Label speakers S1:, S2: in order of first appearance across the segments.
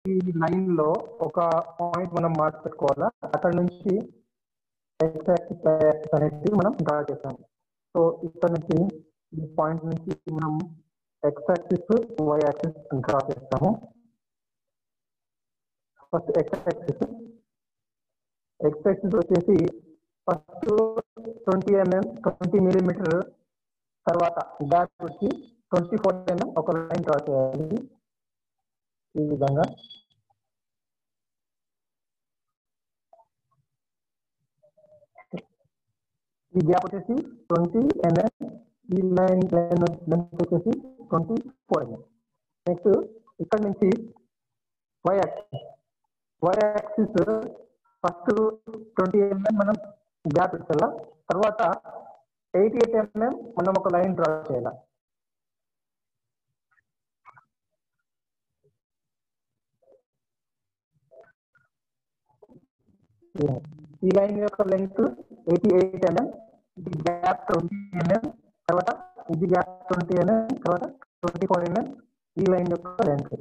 S1: ఈ లైన్ లో ఒక పాయింట్ మనం మార్క్ పెట్టుకోవాలా, అక్కడ నుంచి ఎక్స్ యాక్సిస్ వై యాక్సిస్ అనేది మనం డ్రా చేస్తాం. సో ఇక్కడ నుంచి ఈ పాయింట్ నుంచి మనం X axis Y axis draw చేస్తాము. ఫస్ట్ ఎక్స్ యాక్సిస్ వచ్చేసి ఫస్ట్ 20 mm 20 mm తర్వాత గ్యాప్ వచ్చి 24 mm ఒక లైన్ డ్రా చేయాలి. ఈ విధంగా ఈ గ్యాప్ వచ్చేసి 20 mm, ఈ లైన్ లెంత్ వచ్చేసి 24 mm. నెక్స్ట్ ఇక్కడ నుంచి వై యాక్సిస్ ఫస్ట్ 20 mm మనం గ్యాప్ ఇచ్చాల, తర్వాత 88 mm మనం ఒక లైన్ డ్రా చేయాలి. ఈ లైన్ యొక్క లెంగ్త్ 88 mm, ఇది గ్యాప్ 20 mm, తర్వాత ఇది గ్యాప్ 20 mm, తర్వాత 24 mm ఈ లైన్ యొక్క లెంగ్త్.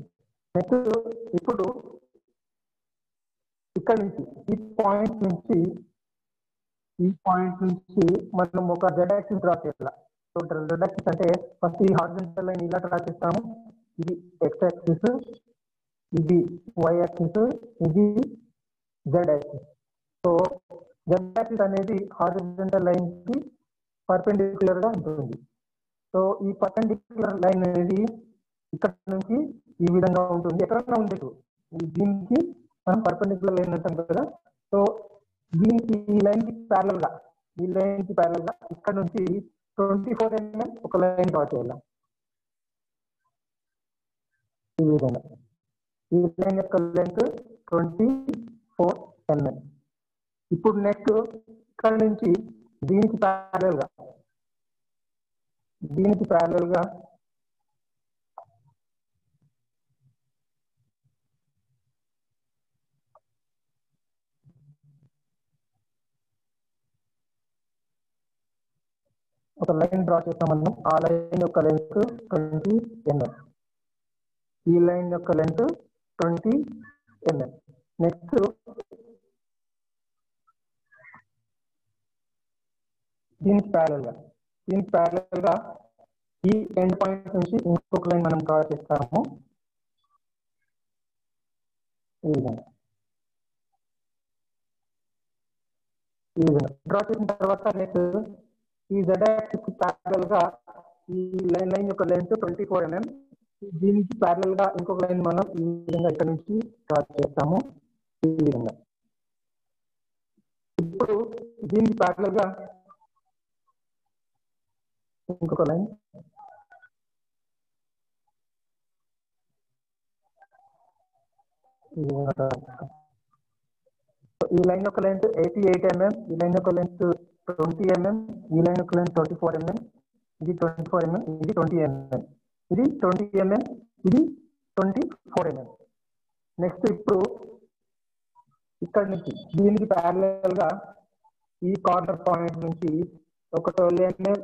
S1: నెక్స్ట్ ఇప్పుడు ఇక్కడ నుంచి ఈ పాయింట్ నుంచి మనం ఒక జెడ్ యాక్సిస్ డ్రా చేయాలి. సో జెడ్ యాక్సిస్ అంటే ఫస్ట్ ఈ హారిజాంటల్ లైన్ ఇలా డ్రా చేస్తాము. ఇది ఎక్స్ యాక్సిస్, ఇది వై యాక్సిస్, ఇది Z axis. So Z axis అనేది హారిజాంటల్ లైన్ కి పర్పెండిక్యులర్ గా ఉంటుంది. సో ఈ పర్పెండిక్యులర్ లైన్ అనేది ఇక్కడ నుంచి ఈ విధంగా ఉంటుంది. ఎక్కడన్నా ఉండదు, దీనికి మనం పర్పెండిక్యులర్ లైన్ అంటాం కదా. సో దీనికి ఈ లైన్ కి ప్యారలల్ గా ఇక్కడ నుంచి 24 mm ఒక లైన్ డ్రా చేయాలి. ఈ విధంగా ఈ లైన్ యొక్క లెంత్ 24 mm. ఇప్పుడు నెక్స్ట్ ఇక్కడ నుంచి దీనికి ప్యారలల్ గా ఒక లైన్ డ్రా చేస్తామన్నాం. ఆ లైన్ యొక్క లెంత్ 20 mm, ఈ లైన్ యొక్క లెంత్ 20 mm. నెక్స్ట్ దీనికి ప్యారలల్ గా ఈ ఎండ్ పాయింట్ నుంచి ఇంకొక లైన్ మనం డ్రా చేస్తాము. ఈ విధంగా డ్రా చేసిన తర్వాత నెక్స్ట్ ఈ జెడ్ యాక్సిస్ కి ప్యారలల్ గా ఈ లైన్ యొక్క లెంత్ 24 mm, దీనికి ప్యారలల్ గా ఇంకొక లైన్ మనం ఈ విధంగా ఇక్కడ నుంచి డ్రా చేస్తాము. ఈ విధంగా ఇప్పుడు దీనికి ప్యారలల్ గా ఇంకొక లైన్ ఈ లైన్ యొక్క లెంత్ 88 mm, ఈ లైన్ యొక్క లెంత్ 20 mm, ఈ లైన్ యొక్క లెంత్ 24 mm, ఇది 24 mm, ఇది 20 mm, ఇది 20 mm, ఇది 24 mm. నెక్స్ట్ ఇప్పుడు ఇక్కడ నుంచి దీనికి ప్యారలల్ గా ఈ కార్నర్ పాయింట్ నుంచి ఒక 12 mm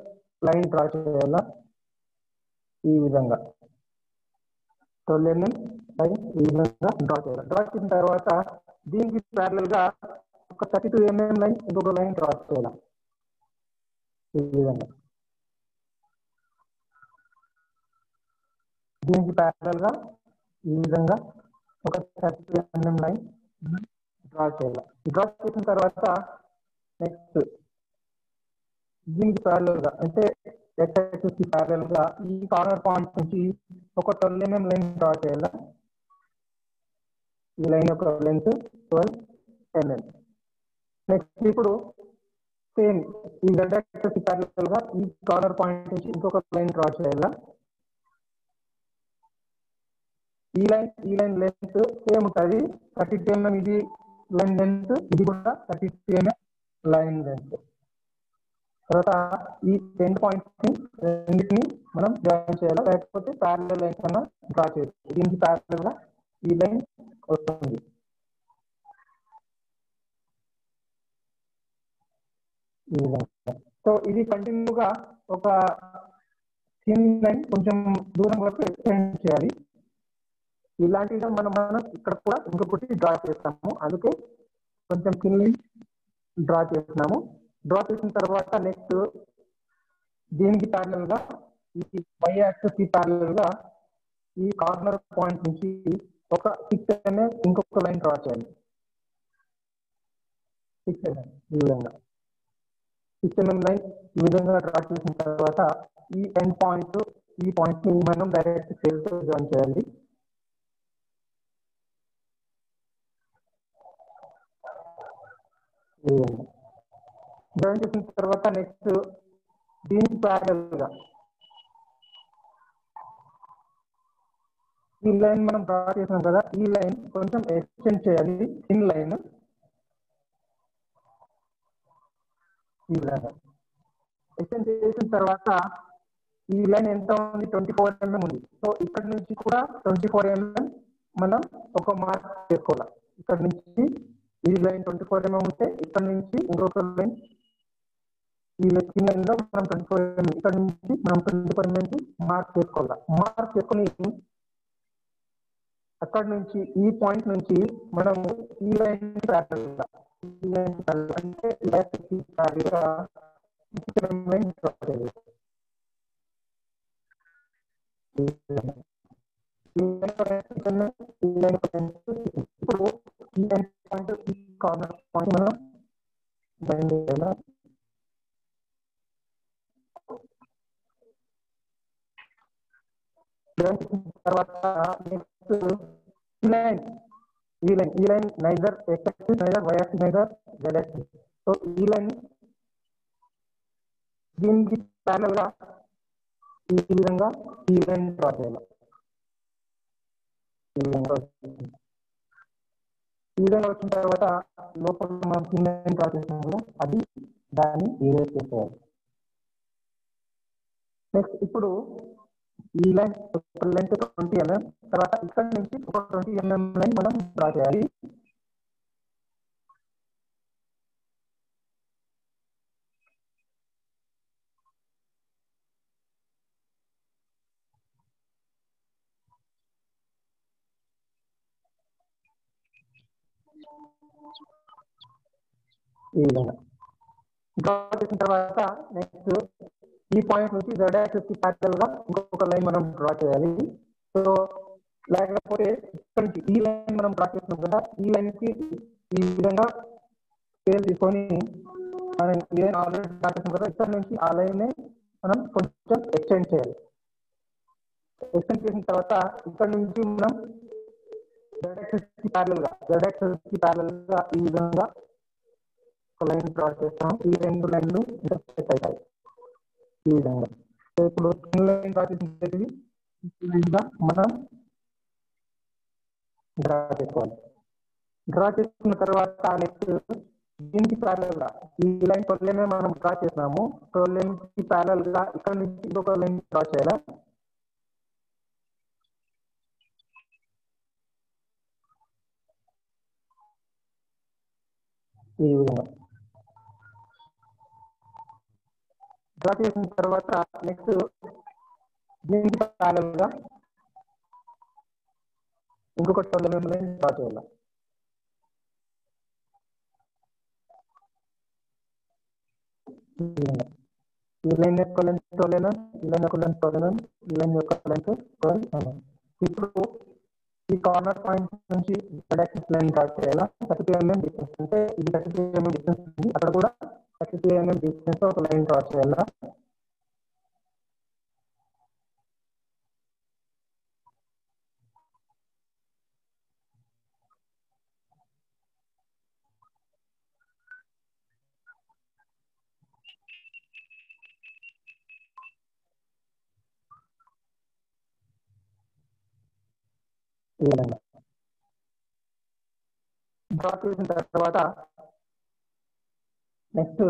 S1: లైన్ డ్రా చేయాలా. ఈ విధంగా 12 mm లైన్ ఈ విధంగా డ్రా చేసిన తర్వాత దీనికి ప్యారలల్ గా ఒక 32 mm లైన్ ఇంకొక లైన్ డ్రా చేయాలి. ఈ విధంగా దీనికి ప్యారలల్ గా ఈ విధంగా ఒక 32 mm లైన్ డ్రా చేయాలి. డ్రా చేసిన తర్వాత నెక్స్ట్ దీనికి ప్యారలల్ గా అంటే ఎక్స్ యాక్సిస్ కి ప్యారలల్ గా ఈ కార్నర్ పాయింట్ నుంచి ఒక 12 mm లైన్ డ్రా చేయాలి. ఈ లైన్ యొక్క లెంత్ 12 mm. నెక్స్ట్ ఇప్పుడు సేమ్ ఈ జెడ్ యాక్సిస్ కి ప్యారలల్ గా ఈ కార్నర్ పాయింట్ నుంచి ఇంకొక లైన్ డ్రా చేయాలి. ఈ లైన్ లెంత్ సేమ్ ఉంటుంది, 32 mm ఇది లైన్ లెంత్, ఇది కూడా 32 mm లైన్ లెంత్. తర్వాత ఈ ఎండ్ పాయింట్స్ రెండింటిని మనం జాయిన్ చేయాలి, లేకపోతే ప్యారలల్ లైన్స్ అన్న డ్రా చేయొచ్చు. దీనికి ప్యారలల్ గా ఈ లైన్ వస్తుంది. ఈ విధంగా సో ఇది కంటిన్యూగా ఒక థిన్ లైన్ కొంచెం దూరం వరకు ఎక్స్టెండ్ చేయాలి. ఇలాంటిగా మనం ఇక్కడ కూడా ఇంకొకటి డ్రా చేస్తాము. అందుకే కొంచెం కింది డ్రా చేస్తున్నాము. డ్రా చేసిన తర్వాత నెక్స్ట్ దీనికి ప్యారలల్ గా ఈ వై యాక్సిస్ కి ప్యారలల్ గా ఈ కార్నర్ పాయింట్ నుంచి ఒక 6 mm ఇంకొక లైన్ డ్రా చేయాలి. 6 mm ఈ విధంగా 6 mm లైన్ ఈ విధంగా డ్రా చేసిన తర్వాత ఈ ఎండ్ పాయింట్ ఈ పాయింట్ ని మనం డైరెక్ట్ సేల్ తో జాయిన్ చేయాలి. జాయిన్ చేసిన తర్వాత నెక్స్ట్ దీనికి ప్యారలల్ గా ఈ లైన్ మనం డ్రా చేసాం కదా, ఈ లైన్ కొంచెం ఎక్స్టెండ్ చేయాలి. ఇన్ లైన్ ఈ విధంగా ఎక్స్టెండ్ చేసిన తర్వాత ఈ లైన్ ఎంత ఉంది, 24 mm ఉంది. సో ఇక్కడ నుంచి కూడా 24 mm మనం ఒక మార్క్ చేసుకోవాలి. ఇక్కడ నుంచి ఈ లైన్ 24 mm ఉంటే ఇక్కడ నుంచి ఇంకొక లైన్ ఈ లైన్ లో మనం 24 mm ఇక్కడ నుంచి మనం 24 mm మార్క్ చేసుకోవాలి. మార్క్ చేసుకుని అక్కడ నుంచి ఈ పాయింట్ నుంచి మనము ఈ లైన్ అంటే ఇప్పుడు ఈ పాయింట్ ఈ కార్నర్ పాయింట్ మనం తర్వాత నెక్స్ట్ ఈ line neither X axis neither Y axis neither Z axis. So ఈ లైన్ దీనికి ప్యారలల్ గా ఈ విధంగా ఈ లైన్ డ్రా చేయాలి. ఈ విధంగా వచ్చిన తర్వాత లోపల మనం కింద డ్రా చేసినాము అది దాన్ని ఏరేజ్ చేసేయాలి. నెక్స్ట్ ఇప్పుడు ఈ లైన్ లెంత్ 20 mm, తర్వాత ఇక్కడ నుంచి ఒక 20 mm లైన్ మనం డ్రా చేయాలి. ఈ విధంగా డ్రా చేసిన తర్వాత నెక్స్ట్ ఈ పాయింట్ నుంచి జెడ్ యాక్సిస్ కి ప్యారలల్ గా ఇంకొక లైన్ మనం డ్రా చేయాలి. సో లేకపోతే ఇక్కడ నుంచి ఈ లైన్ మనం డ్రా చేస్తున్నాం కదా, ఈ లైన్ కి ఈ విధంగా స్కేల్ తీసుకొని మనం ఈ లైన్ ఆల్రెడీ డ్రా చేస్తున్నాం కదా, ఇక్కడ నుంచి ఆ లైన్ మనం కొంచెం ఎక్స్టెండ్ చేయాలి. ఎక్స్టెండ్ చేసిన తర్వాత ఇక్కడ నుంచి మనం జెడ్ యాక్సిస్ కి ప్యారలల్ గా ఈ విధంగా ఒక లైన్ డ్రా చేస్తాం. ఈ రెండు లైన్లు ఇంటర్సెక్ట్ అవుతాయి ఈ విధంగా. సో ఇప్పుడు లైన్ డ్రా చేసిన మనం డ్రా చేసుకోవాలి. డ్రా చేసుకున్న తర్వాత నెక్స్ట్ దీనికి ప్యారలల్ గా ఈ లైన్ 12 mm మనం డ్రా చేసినాము. 12 mm కి ప్యారలల్ గా ఇక్కడ నుంచి ఇంకొక లైన్ డ్రా చేయాలి. ఈ విధంగా డ్రా చేసిన తర్వాత నెక్స్ట్ దీనికి ప్యారలల్ గా ఇంకొక 12 mm లైన్ డ్రా చేయాలి. ఈ లైన్ యొక్క లెంత్ 12 mm, ఈ లైన్ యొక్క లెంత్ 12 mm, ఈ లైన్ యొక్క లెంత్ 12 mm. ఇప్పుడు ఈ కార్నర్ పాయింట్ నుంచి జెడ్ యాక్సిస్ లైన్ డ్రా చేయాలా. 32 mm డిస్టెన్స్ అంటే ఇది 32 mm డిస్టెన్స్ ఉంది, అక్కడ కూడా 32 mm డిస్టెన్స్ ఒక లైన్ డ్రా చేయాలా. ఈ విధంగా డ్రా చేసిన తర్వాత నెక్స్ట్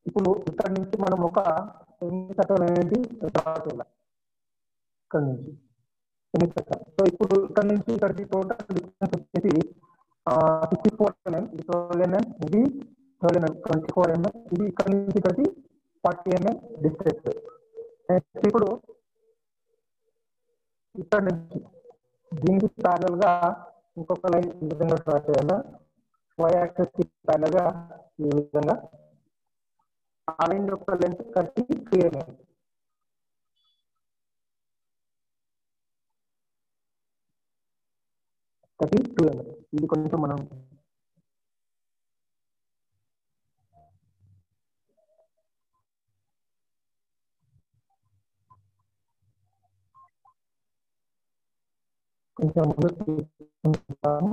S1: ఇప్పుడు ఇక్కడ నుంచి మనం ఒక సెమీసర్కిల్ అనేది డ్రా చేయాలి. ఇక్కడ నుంచి సెమీసర్కిల్. సో ఇప్పుడు ఇక్కడ నుంచి ఇక్కడికి టోటల్ డిస్టెన్స్ వచ్చేసి 64 mm, ఇది 12 mm, ఇది 12 mm, 24 mm, ఇది ఇక్కడ నుంచి ఇక్కడికి 40 mm డిస్టెన్స్. నెక్స్ట్ ఇప్పుడు ఇక్కడ నుంచి దీనికి ప్యారల్ గా ఇంకొక లైన్ ఈ విధంగా డ్రా చేయాలా, y యాక్సిస్ కి ప్యారల్ గా ఈ విధంగా ఆ లైన్ యొక్క లెంత్ 32 mm. ఇది కొంచెం మనం కొంచెం ముందు తీసుకుంటాము.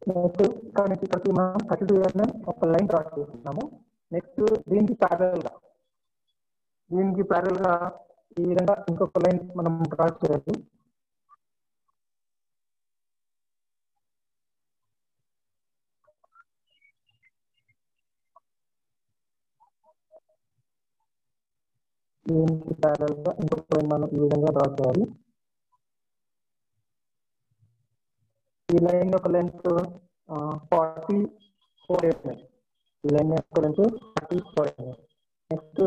S1: నెక్స్ట్ ఇక్కడ నుంచి ఇక్కడికి మనం 32 mm ఒక లైన్ డ్రా చేస్తున్నాము. నెక్స్ట్ దీనికి ప్యారల్ గా ఈ విధంగా ఇంకొక లైన్ మనం డ్రా చేయాలి. దీనికి ప్యారల్ గా ఇంకొక లైన్ మనం ఈ విధంగా డ్రా చేయాలి. ఈ లైన్ యొక్క లెంత్ 44 mm. ఈ లైన్ యొక్క లెంత్ 44 mm. నెక్స్ట్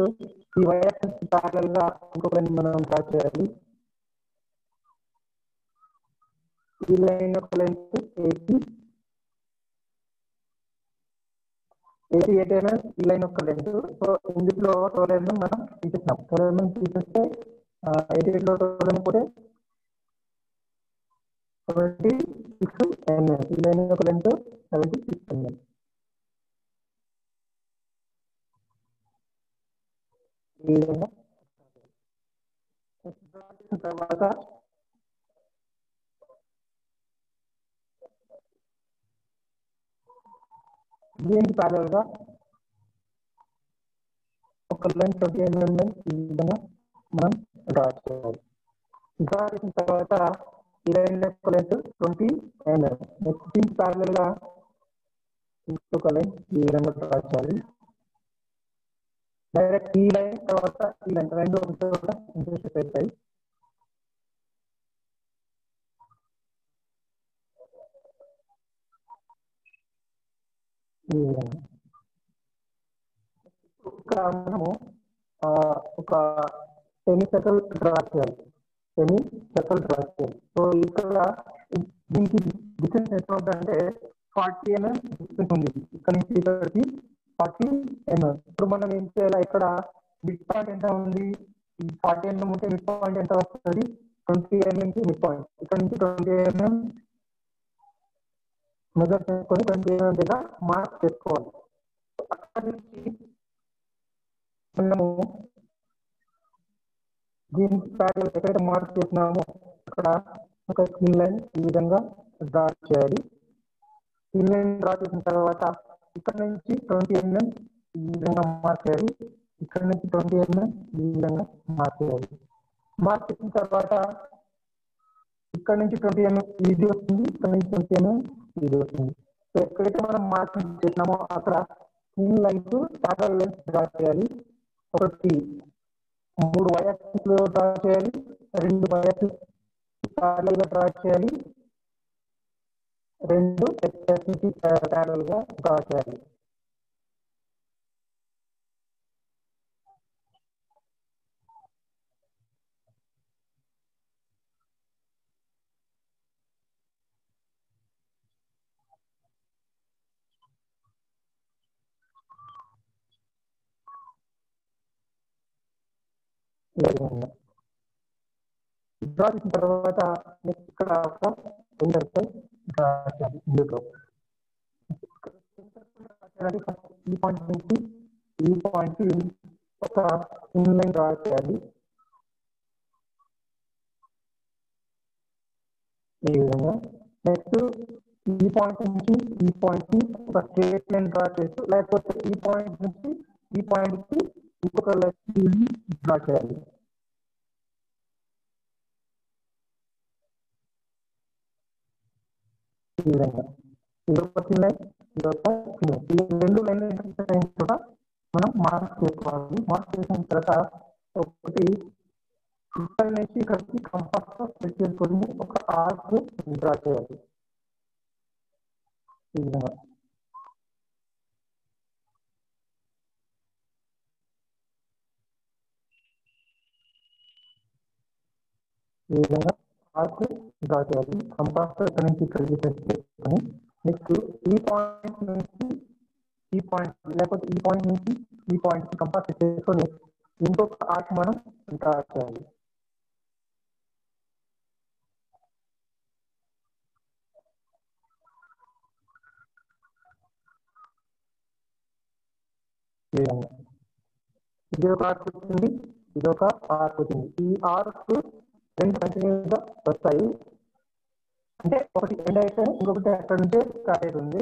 S1: ఈ y యాక్సిస్ ప్యారల్ గా ఇంకొక లైన్ మనం డ్రా చేయాలి. ఈ లైన్ యొక్క లెంత్ 88 mm. ఈ లైన్ యొక్క లెంత్. సో ఇందులో 12 mm మనం తీసేస్తాం. 12 mm తీసేస్తే 88 లో 12 mm పోతే 76 mm. ఈ లైన్ యొక్క లెంత్ 76 mm. ఈ విధంగా తర్వాత దీనికి ప్యారల్ గా ఒక లైన్ 20 mm ఈ విధంగా మనం డ్రా చేయాలి. డ్రా చేసిన తర్వాత ఈ లైన్ యొక్క లెంత్ 20 mm. నెక్స్ట్ దీనికి ప్యారల్ గా ఇంకొక లైన్ ఈ విధంగా డ్రా చేయాలి. డైరెక్ట్ ఈ లైన్ తర్వాత ఈ లైన్ రెండు కూడా ఇంటర్సెక్ట్ అవుతాయి. ఈ విధంగా ఇక్కడ మనము ఒక సెమీ సర్కిల్ డ్రా చేయాలి. సో ఇక్కడ దీనికి డిస్టెన్స్ ఎంత ఉందంటే 40 mm డిస్టెన్స్ ఉంది. ఇక్కడ నుంచి ఇక్కడికి 40 mm. ఇప్పుడు మనం ఏం చేయాలి, ఇక్కడ మిడ్ పాయింట్ ఎంత ఉంది, ఈ 40 mm ఉంటే మిడ్ పాయింట్ ఎంత వస్తుంది, 20 mm మిడ్ పాయింట్. ఇక్కడ నుంచి 20 mm మెజర్ చేసుకొని 20 mm దగ్గర మార్క్ చేసుకోవాలి. అక్కడ నుంచి మనము దీనికి ప్యారల్ ఎక్కడైతే మార్క్ చేసినామో అక్కడ ఒక స్కిన్ లైన్ ఈ విధంగా డ్రా చేయాలి. స్కిన్ లైన్ డ్రా చేసిన తర్వాత ఇక్కడ నుంచి 20 mm ఈ విధంగా మార్క్ చేయాలి. ఇక్కడ నుంచి 20 mm ఈ విధంగా మార్క్ చేయాలి. మార్క్ చేసిన తర్వాత ఇక్కడ నుంచి 20 mm ఇది వస్తుంది, ఇక్కడ నుంచి 20 mm ఇది వస్తుంది. సో ఎక్కడైతే మనం మార్కింగ్ చేసినామో అక్కడ skin lines parallel lines draw చేయాలి. ఒకటి 3 y యాక్సిస్ లో డ్రా చేయాలి, 2 y యాక్సిస్ ప్యారల్ గా డ్రా చేయాలి, 2 x యాక్సిస్ ప్యారల్ గా డ్రా చేయాలి. డ్రా చేసిన తర్వాత నెక్స్ట్ ఇక్కడ ఒక ఇంటర్సెక్ట్ డ్రా చేయాలి. ఈ పాయింట్ నుంచి ఈ పాయింట్ కి ఒక స్కిన్ లైన్ డ్రా చేయాలి. ఈ విధంగా నెక్స్ట్ ఈ పాయింట్ నుంచి ఈ పాయింట్ కి ఒక స్ట్రేట్ లైన్ డ్రా చేస్తూ, లేకపోతే ఈ పాయింట్ నుంచి ఈ పాయింట్ కి ఇంకొక లైన్ డ్రా చేయాలి. ఈ విధంగా ఇదొక లైన్, ఇదొక లైన్. ఈ రెండు లైన్లు ఇంటర్సెక్ట్ అయిన చోట మనం మార్క్ చేసుకోవాలి. మార్క్ చేసిన తర్వాత ఒకటి ఇక్కడ నుంచి ఇక్కడికి కంపాస్ తో సెట్ చేసుకొని ఒక ఆర్క్ డ్రా చేయాలి. ఈ విధంగా ఆర్క్ డ్రా చేయాలి. కంపాస్ తో ఇక్కడ నుంచి ఇక్కడికి సెట్ చేసుకొని నెక్స్ట్ ఈ పాయింట్ నుంచి ఈ పాయింట్ లేకపోతే ఈ పాయింట్ నుంచి ఈ పాయింట్ కంపాస్ సెట్ చేసుకొని ఇంకొక ఆర్క్ మనం డ్రా చేయాలి. ఇది ఒక ఆర్క్ వచ్చింది, ఇది ఒక ఆర్క్ వచ్చింది. ఈ ఆర్క్ రెండు కంటిన్యూస్ గా వస్తాయి. అంటే ఒకటి ఎండ్ అయితే ఇంకొకటి అక్కడ నుంచే స్టార్ట్ అవుతుంది.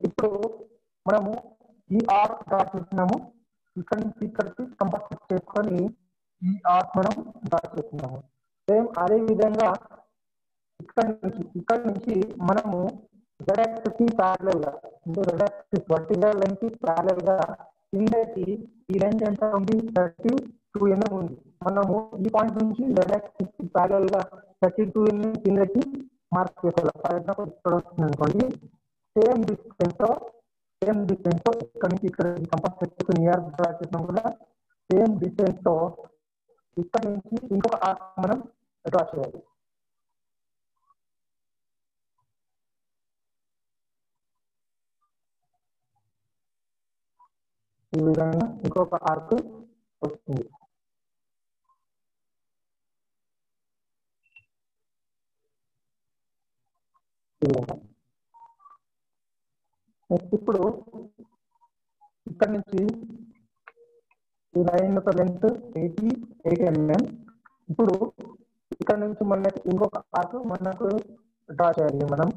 S1: ఇప్పుడు మనము ఈ ఆర్క్ డ్రా చేస్తున్నాము, ఇక్కడ నుంచి ఇక్కడికి కంపాస్ చేసుకొని ఈ ఆర్క్ మనం డ్రా చేస్తున్నాము. సేమ్ అదే విధంగా ఇక్కడ నుంచి మనము z axis కి ప్యారలల్ గా అంటే z axis వర్టికల్ లైన్ కి ప్యారలల్ గా కిందకి ఈ లైన్ ఎంత ఉంది 32 mm ఉంది. మనము ఈ పాయింట్ నుంచి z axis కి ప్యారలల్ గా 32 mm కిందకి మార్క్ చేసుకోవాలి. ఫర్ ఎగ్జాంపుల్ ఇక్కడ వస్తుంది అనుకోండి, సేమ్ డిస్టెన్స్ తో ఇక్కడ నుంచి ఇక్కడ కంపాస్ చేసుకుని నియర్ డ్రా చేసినాం కూడా సేమ్ డిస్టెన్స్ తో ఇక్కడ నుంచి ఇంకొక ఆర్క్ మనం డ్రా చేయాలి. ఈ విధంగా ఇంకొక ఆర్క్ వస్తుంది. నెక్స్ట్ ఇప్పుడు ఇక్కడ నుంచి ఈ లైన్ యొక్క లెంత్ 88 mm. ఇప్పుడు ఇక్కడ నుంచి మనకి ఇంకొక ఆర్క్ మనకు డ్రా చేయాలి. మనం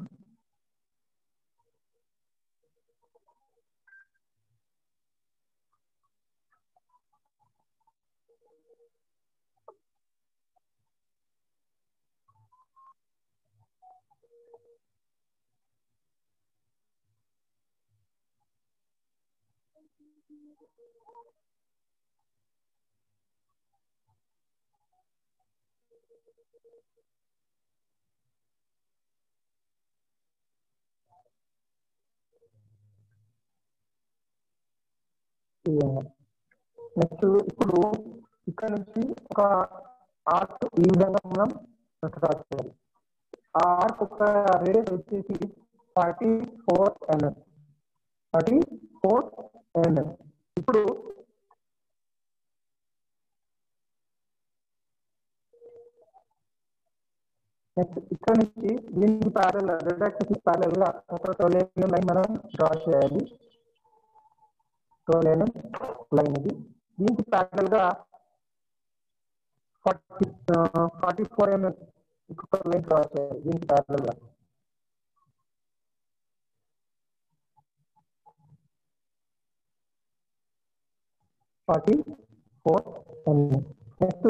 S1: నెక్స్ట్ ఇప్పుడు ఇక్కడ నుంచి ఒక ఆర్క్ ఈ విధంగా మనం డ్రా చేయాలి. ఆ ఆర్క్ ఒక రేడియస్ వచ్చేసి 44 mm. ఇప్పుడు నెక్స్ట్ ఇక్కడ నుంచి దీనికి ప్యారల్ రెడ్ యాక్సిస్ ప్యారల్ గా ఒక 12 mm లైన్ మనం డ్రా చేయాలి. 12 mm లైన్ ఇది. దీనికి ప్యారల్ గా 44 mm ఇంకొక లైన్ డ్రా చేయాలి. దీనికి ప్యారల్ గా 44 mm. నెక్స్ట్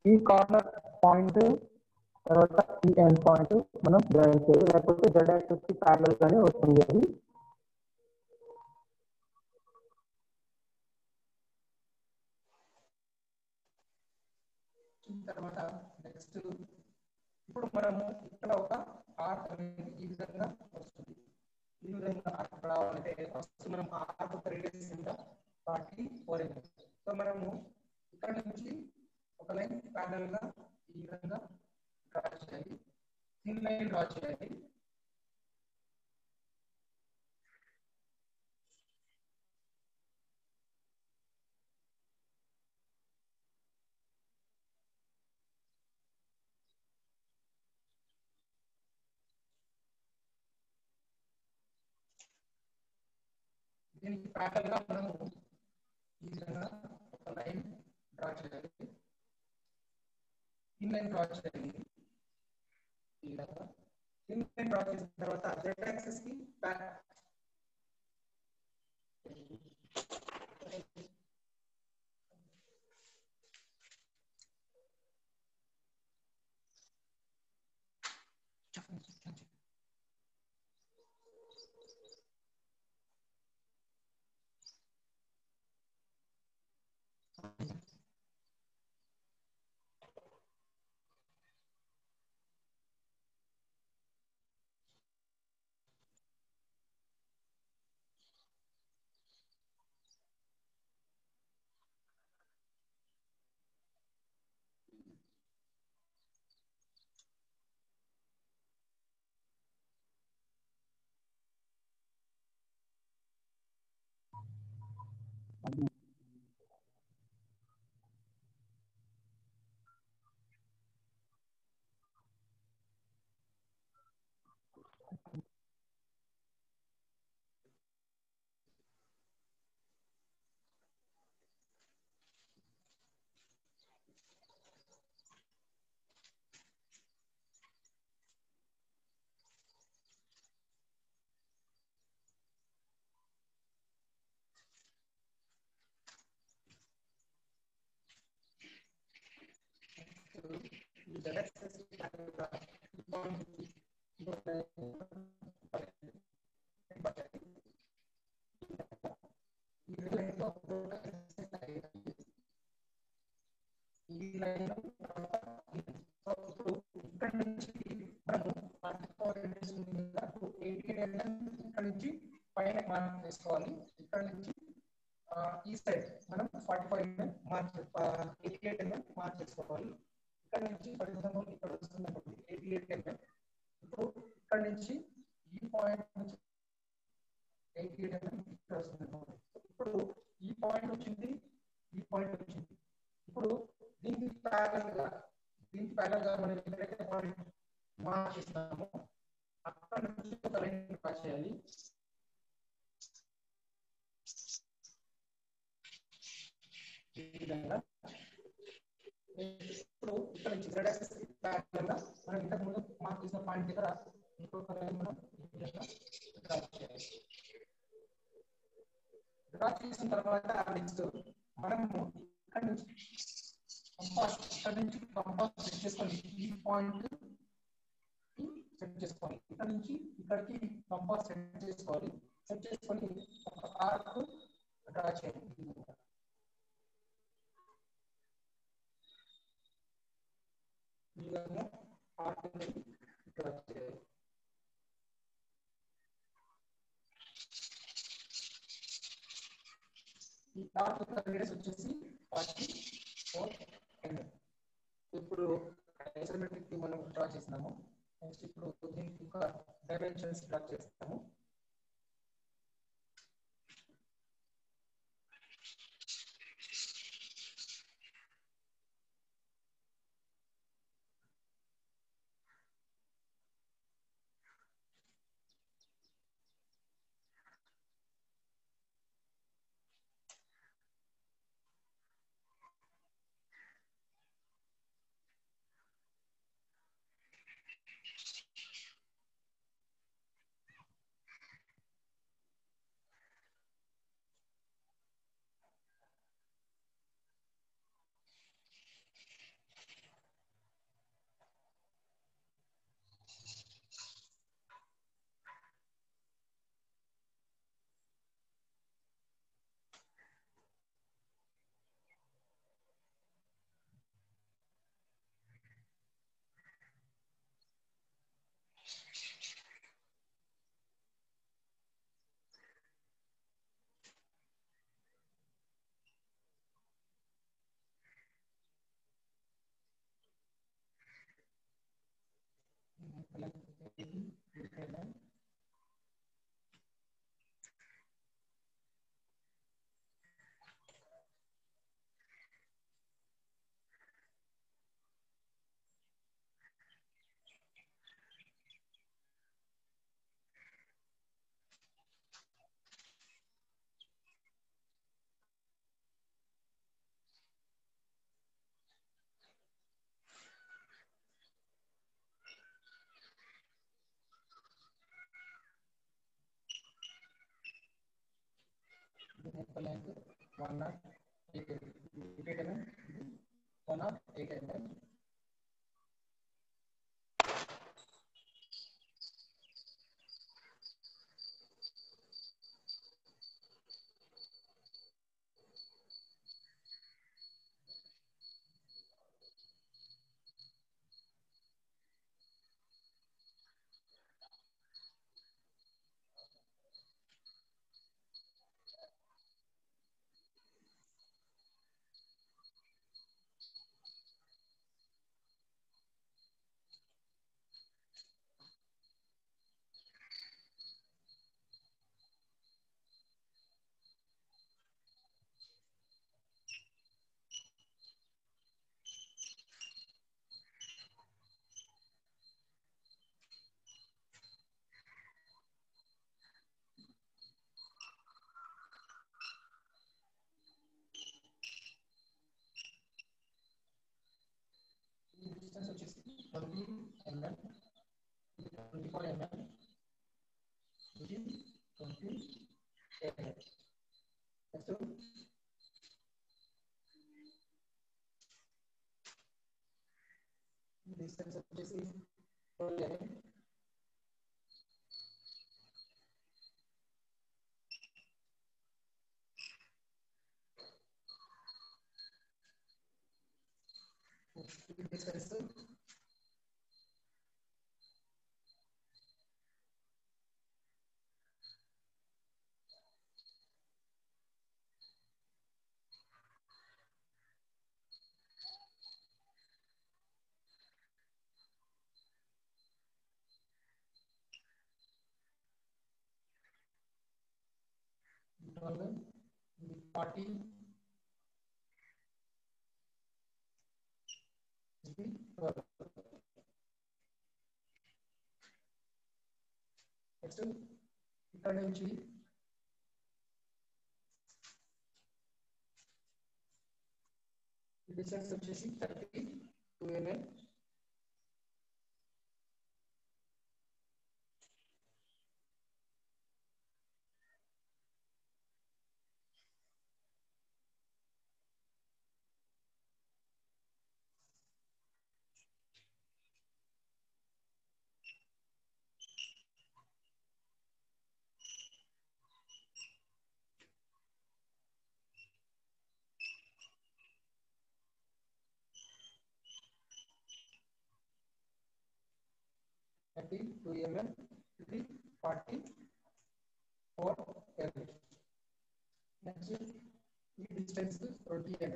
S1: ఈ కార్నర్ పాయింట్ తర్వాత ఈ ఎండ్ పాయింట్ మనం జాయిన్ చేయాలి, లేకపోతే z యాక్సిస్ కి ప్యారలల్ గానే వస్తుంది. అది తర్వాత నెక్స్ట్ ఇప్పుడు మనము ఇక్కడ ఒక ఆర్క్ అనేది ఈ విధంగా వస్తుంది. ఈ విధంగా ఆర్క్ రావాలంటే ఫస్ట్ మనం ఆర్క్ యొక్క రేడియస్ ఎంత 44 mm. సో మనము ఇక్కడ నుంచి ఒక లైన్ ప్యారలల్ గా ఈ విధంగా డ్రా చేయాలి, థిన్ లైన్ డ్రా చేయాలి. దీనికి ప్యారలల్ గా మనము ఈ విధంగా ఒక లైన్ డ్రా చేయాలి, థిన్ లైన్ డ్రా చేయాలి. ఈ విధంగా థిన్ లైన్ డ్రా చేసిన తర్వాత z యాక్సిస్ కి ఇక్కడ నుంచి పైన మార్క్ చేసుకోవాలి. ఇక్కడ నుంచి ఈ సైడ్ మనం 45 mm మార్క్ 88 mm మార్క్ చేసుకోవాలి. ఇక్కడ నుంచి ఇక్కడ వస్తుంది 88 mm. ఇప్పుడు ఇక్కడ నుంచి ఈ పాయింట్ నుంచి 88 mm ఇక్కడ వస్తుంది. ఇప్పుడు ఈ పాయింట్ వచ్చింది, ఈ పాయింట్ వచ్చింది. ఇప్పుడు దీనికి ప్యారల్ గా మనం ఎక్కడైతే పాయింట్ మార్క్ చేస్తున్నామో అక్కడ నుంచి ఒక లైన్ డ్రా చేయాలి. ఈ విధంగా ఇప్పుడు ఇక్కడ నుంచి z యాక్సిస్ కి ప్యారల్ గా మనం ఇంతకు ముందు మార్క్ చేసిన పాయింట్ దగ్గర ఇంకొక లైన్ మనం ఈ విధంగా డ్రా చేయాలి. డ్రా చేసిన తర్వాత నెక్స్ట్ మనము ఇక్కడ నుంచి కంపాస్ సెట్ చేసుకోవాలి. ఈ పాయింట్ సెట్ చేసుకోవాలి. ఇక్కడ నుంచి ఇక్కడికి కంపాస్ సెట్ చేసుకోవాలి. సెట్ చేసుకొని ఒక ఆర్క్ డ్రా చేయాలి. ఈ విధంగా ఆర్క్ డ్రా చేయాలి. ఈ ఆర్క్ రేడియస్ వచ్చేసి 44 mm. ఇప్పుడు ఐసోమెట్రిక్ మనం డ్రా చేస్తున్నాము. నెక్స్ట్ ఇప్పుడు దీనికి ఒక డైమెన్షన్స్ డ్రా చేస్తాము. length 108 mm, 108 mm. Distance వచ్చేసి 20 mm, 24 mm, ఇది 20 mm. డిస్టెన్స్ వచ్చేసి 12 mm. డిస్టెన్స్ 40 నెక్స్ట్ ఇక్కడ నుంచి డిస్టెన్స్ వచ్చేసి 32 mm. Next distance 20 mm.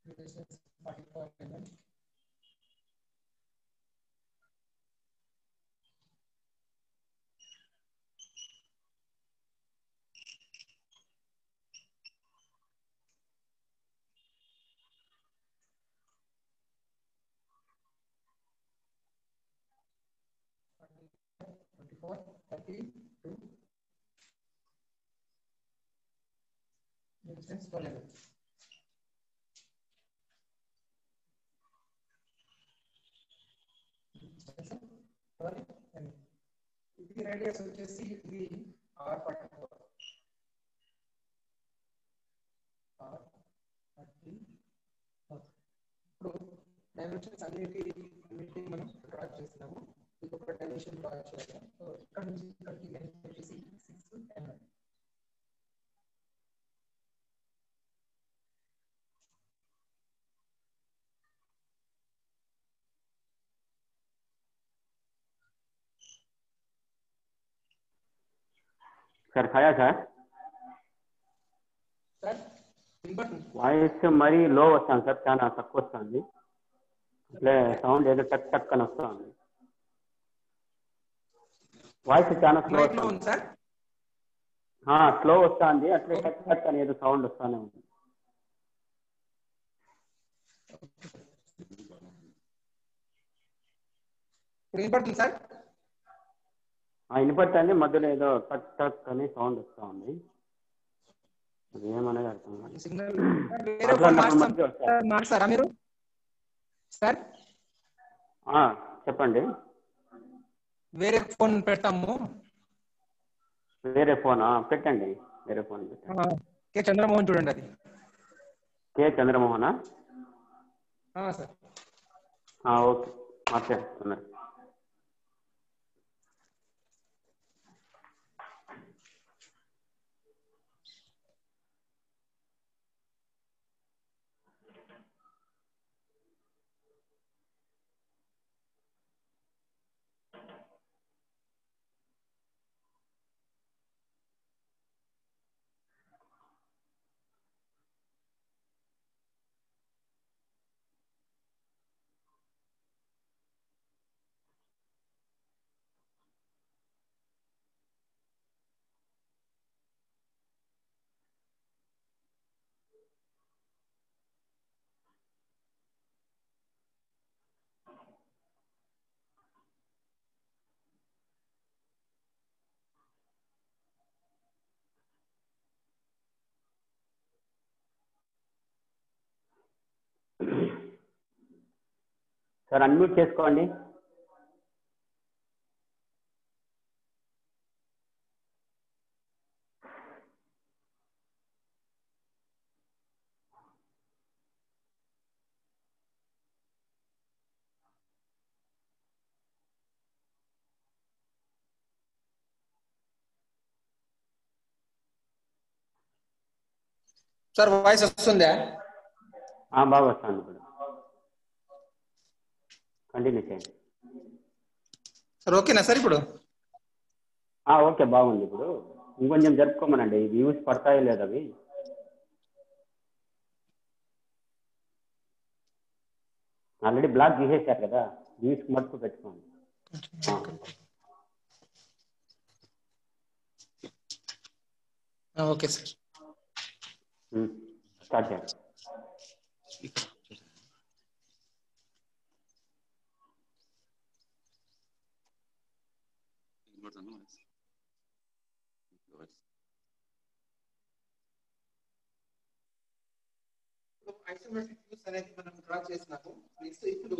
S1: Distance 45 mm. Distance 12 mm. ఇది రేడియస్ వచ్చేసి ఇది R44 ఇప్పుడు డైమెన్షన్స్ అన్నిటి మనం డ్రా చేస్తున్నాము. ఇంకొక డైమెన్షన్ డ్రా చేయాలి. సో ఇక్కడ నుంచి ఇక్కడికి లెంగ్త్ వచ్చేసి 6 mm.
S2: సార్ ఖాయా సార్ వాయిస్ మరీ లో వస్తాను సార్, చాలా తక్కువ వస్తుంది. అట్లే సౌండ్ ఏదో టక్ టక్ అని వస్తుంది. వాయిస్ చాలా స్లో వస్తుంది
S1: సార్,
S2: స్లో వస్తుంది. అట్లే టక్ టక్ అని ఏదో సౌండ్ వస్తానే ఉంది.
S1: వినపడుతుంది సార్?
S2: వినపడుతుంది. మధ్యలో ఏదో టక్ టక్ అని సౌండ్ వస్తూ ఉంది. అది ఏమనేది అర్థం కాదు.
S1: మాట్లాడతారా మీరు సార్?
S2: చెప్పండి.
S1: వేరే ఫోన్ పెడతాము.
S2: వేరే ఫోనా? పెట్టండి, వేరే ఫోన్ పెట్టండి.
S1: కే చంద్రమోహన్ చూడండి. అది
S2: కే చంద్రమోహనా?
S1: సార్.
S2: ఓకే, మాట్లాడుతున్నారు. సార్ అన్మ్యూట్ చేసుకోండి.
S3: సార్ వాయిస్ వస్తుందా?
S2: బాగా వస్తాను. ఇప్పుడు కంటిన్యూ చేయండి
S3: సార్. ఓకేనా సార్ ఇప్పుడు?
S2: ఓకే, బాగుంది. ఇప్పుడు ఇంకొంచెం జరుపుకోమనండి. వ్యూస్ పడతాయో లేదా అవి. ఆల్రెడీ బ్లాక్ తీసేశారు కదా, వ్యూస్ మటుకు పెట్టుకోండి.
S3: Okay sir.
S2: స్టార్ట్ చేయండి.
S3: ఐసోమెట్రిక్ వ్యూస్ అనేది మనం డ్రా చేసినాము. నెక్స్ట్ ఇప్పుడు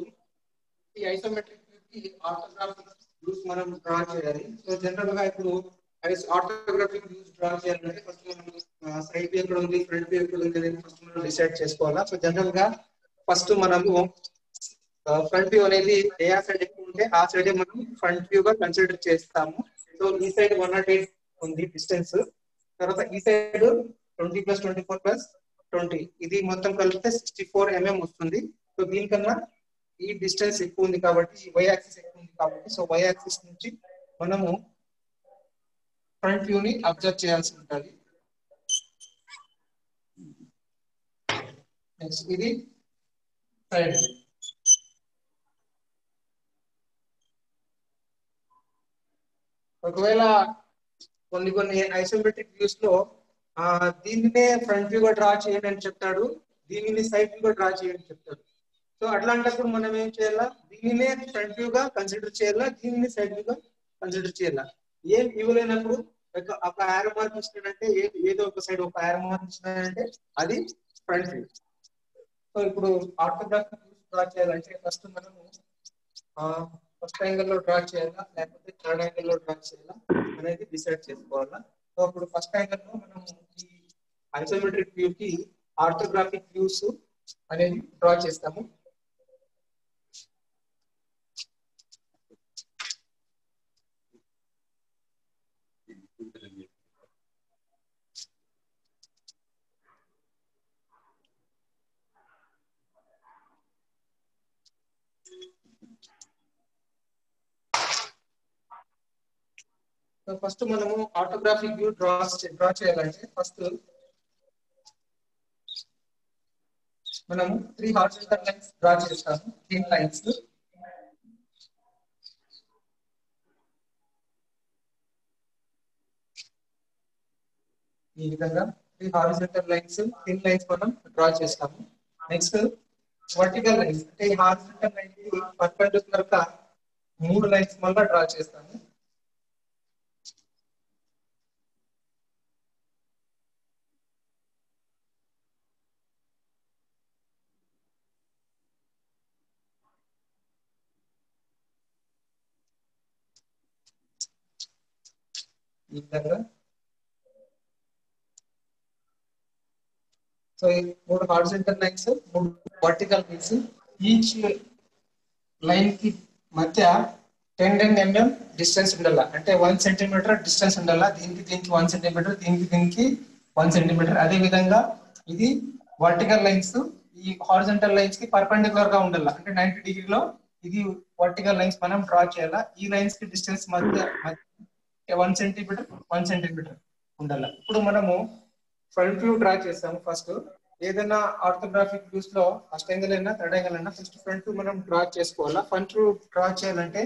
S3: ఈ ఐసోమెట్రిక్ వ్యూ కి ఆర్థోగ్రాఫిక్ వ్యూస్ మనం డ్రా చేయాలి. సో జనరల్ గా ఇప్పుడు ఆర్థోగ్రాఫిక్ వ్యూస్ డ్రా చేయాలంటే ఫస్ట్ మనం సైడ్ వ్యూ ఎక్కడ ఉంది, ఫ్రంట్ వ్యూ ఎక్కడ ఉంది అనేది ఫస్ట్ మనం డిసైడ్ చేసుకోవాలా. సో జనరల్ గా ఫస్ట్ మనము ఫ్రంట్ వ్యూ అనేది ఏ సైడ్ ఎక్కువ ఉంటే ఆ సైడ్ మనం ఫ్రంట్ వ్యూ గా కన్సిడర్ చేస్తాము. సో ఈ సైడ్ 108 ఉంది డిస్టెన్స్. తర్వాత ఈ సైడ్ 20 + 24 + 20 ఇది మొత్తం కలిపితే 64 mm వస్తుంది. సో దీనికన్నా ఈ డిస్టెన్స్ ఎక్కువ ఉంది కాబట్టి, ఈ వై యాక్సిస్ ఎక్కువ ఉంది కాబట్టి, సో వై యాక్సిస్ నుంచి మనము ఫ్రంట్ వ్యూ ని అబ్జర్వ్ చేయాల్సి ఉంటుంది. నెక్స్ట్ ఇది సైడ్. ఒకవేళ కొన్ని ఐసోమెట్రిక్ వ్యూస్ లో దీనినే ఫ్రంట్ వ్యూ గా డ్రా చేయండి అని చెప్తాడు, దీనిని సైడ్ వ్యూ గా డ్రా చేయండి అని చెప్తాడు. సో అట్లాంటప్పుడు మనం ఏం చేయాలా, దీనినే ఫ్రంట్ వ్యూ గా కన్సిడర్ చేయాలా, దీనిని సైడ్ వ్యూ గా కన్సిడర్ చేయాలా. ఏం ఇవ్వలేనప్పుడు ఒక యారో మార్క్ ఇచ్చినాడంటే, ఏదో ఒక సైడ్ ఒక యారో మార్క్ ఇచ్చినాడంటే అది ఫ్రంట్ వ్యూ. సో ఇప్పుడు ఆర్థోగ్రాఫిక్ వ్యూస్ డ్రా చేయాలంటే ఫస్ట్ మనము ఫస్ట్ యాంగిల్ లో డ్రా చేయాలా లేకపోతే థర్డ్ యాంగిల్ లో డ్రా చేయాలా అనేది డిసైడ్ చేసుకోవాలా. సో ఇప్పుడు ఫస్ట్ యాంగిల్ లో మనం ఈ ఐసోమెట్రిక్ వ్యూ కి ఆర్థోగ్రాఫిక్ వ్యూస్ అనేది డ్రా చేస్తాము. సో ఫస్ట్ మనము ఆర్థోగ్రాఫిక్ వ్యూ డ్రా చేయాలంటే ఫస్ట్ మనము 3 హారిజాంటల్ లైన్స్ డ్రా చేస్తాము. 3 లైన్స్. ఈ విధంగా 3 హారిజాంటల్ లైన్స్, 3 లైన్స్ మనం డ్రా చేస్తాము. నెక్స్ట్ వర్టికల్ లైన్స్ అంటే ఈ హారిజాంటల్ లైన్ కి పర్పెండిక్యులర్ గా 3 లైన్స్ మళ్ళీ డ్రా చేస్తాము. ఈ విధంగా. సో ఈ 3 horizontal lines, 3 vertical lines. Each line కి మధ్య 10 mm డిస్టెన్స్ ఉండాల, అంటే 1 సెంటీమీటర్ డిస్టెన్స్ ఉండాల. దీనికి 1 సెంటీమీటర్, దీనికి 1 సెంటీమీటర్. అదే విధంగా ఇది వర్టికల్ లైన్స్ ఈ హారిజాంటల్ లైన్స్ కి పర్పెండిక్యులర్ గా ఉండాల, అంటే 90 డిగ్రీలో ఇది వర్టికల్ లైన్స్ మనం డ్రా చేయాలా. ఈ లైన్స్ కి డిస్టెన్స్ మధ్య 1 సెంటీమీటర్ 1 సెంటీమీటర్ ఉండాలి. ఇప్పుడు మనము ఫ్రంట్ వ్యూ డ్రా చేస్తాము. ఫస్ట్ ఏదైనా ఆర్థోగ్రాఫిక్ వ్యూస్ లో ఫస్ట్ యాంగిల్ అయినా థర్డ్ యాంగిల్ అయినా ఫస్ట్ ఫ్రంట్ వ్యూ మనం డ్రా చేసుకోవాలా. ఫ్రంట్ వ్యూ డ్రా చేయాలంటే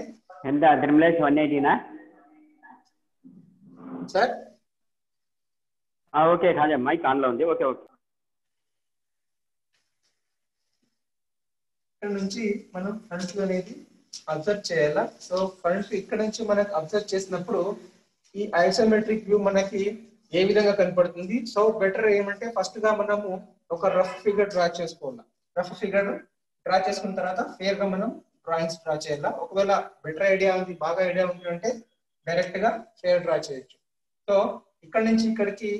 S2: ఎంత 180
S3: సార్?
S2: ఓకే కాదే, మైక్ ఆన్ లో ఉంది. Okay okay.
S3: ఇక్కడ నుంచి మనం ఫ్రంట్ వ్యూ అనేది అబ్జర్వ్ చేయాలా. సో ఫ్రంట్ ఇక్కడ నుంచి మనకు అబ్జర్వ్ చేసినప్పుడు ఈ ఐసోమెట్రిక్ వ్యూ మనకి ఏ విధంగా కనపడుతుంది. సో బెటర్ ఏమంటే ఫస్ట్ గా మనము ఒక రఫ్ ఫిగర్ డ్రా చేసుకోవాలి. రఫ్ ఫిగర్ డ్రా చేసుకున్న తర్వాత ఫేర్ గా మనం డ్రాయింగ్స్ డ్రా చేయాలా. ఒకవేళ బెటర్ ఐడియా ఉంది, బాగా ఐడియా ఉంటుందంటే డైరెక్ట్ గా ఫేర్ డ్రా చేయొచ్చు. సో ఇక్కడ నుంచి ఇక్కడికి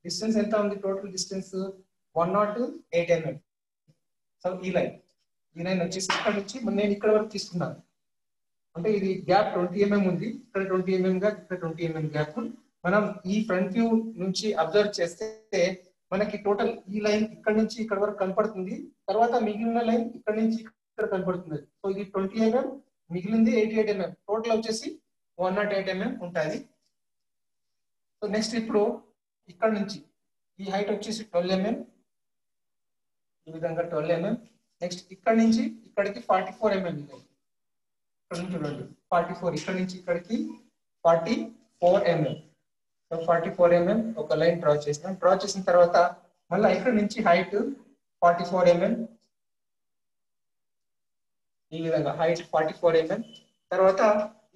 S3: డిస్టెన్స్ ఎంత ఉంది? Total distance 108 mm. సో ఈ లైన్ వచ్చేసి ఇక్కడ నుంచి నేను ఇక్కడ వరకు తీసుకున్నాను. అంటే ఇది గ్యాప్ 20 mm ఉంది, ఇక్కడ 20 mm గా, ఇక్కడ 20 mm గ్యాప్. మనం ఈ ఫ్రంట్ వ్యూ నుంచి అబ్జర్వ్ చేస్తే మనకి టోటల్ ఈ లైన్ ఇక్కడ నుంచి ఇక్కడ వరకు కనపడుతుంది. తర్వాత మిగిలిన లైన్ ఇక్కడ నుంచి ఇక్కడ కనపడుతుంది. సో ఇది 20 mm, మిగిలింది 88 mm. టోటల్ వచ్చేసి 108 mm ఉంటుంది. సో నెక్స్ట్ ఇప్పుడు ఇక్కడ నుంచి ఈ హైట్ వచ్చేసి 12 mm, ఈ విధంగా 12 mm. నెక్స్ట్ ఇక్కడ నుంచి ఇక్కడికి 44 mm. ఇక్కడ నుంచి చూడండి 44, ఇక్కడ నుంచి ఇక్కడికి 44 mm. సో 44 mm ఒక లైన్ డ్రా చేసినాం. డ్రా చేసిన తర్వాత మళ్ళీ ఇక్కడ నుంచి హైట్ 44 mm, ఈ విధంగా హైట్ 44 mm. తర్వాత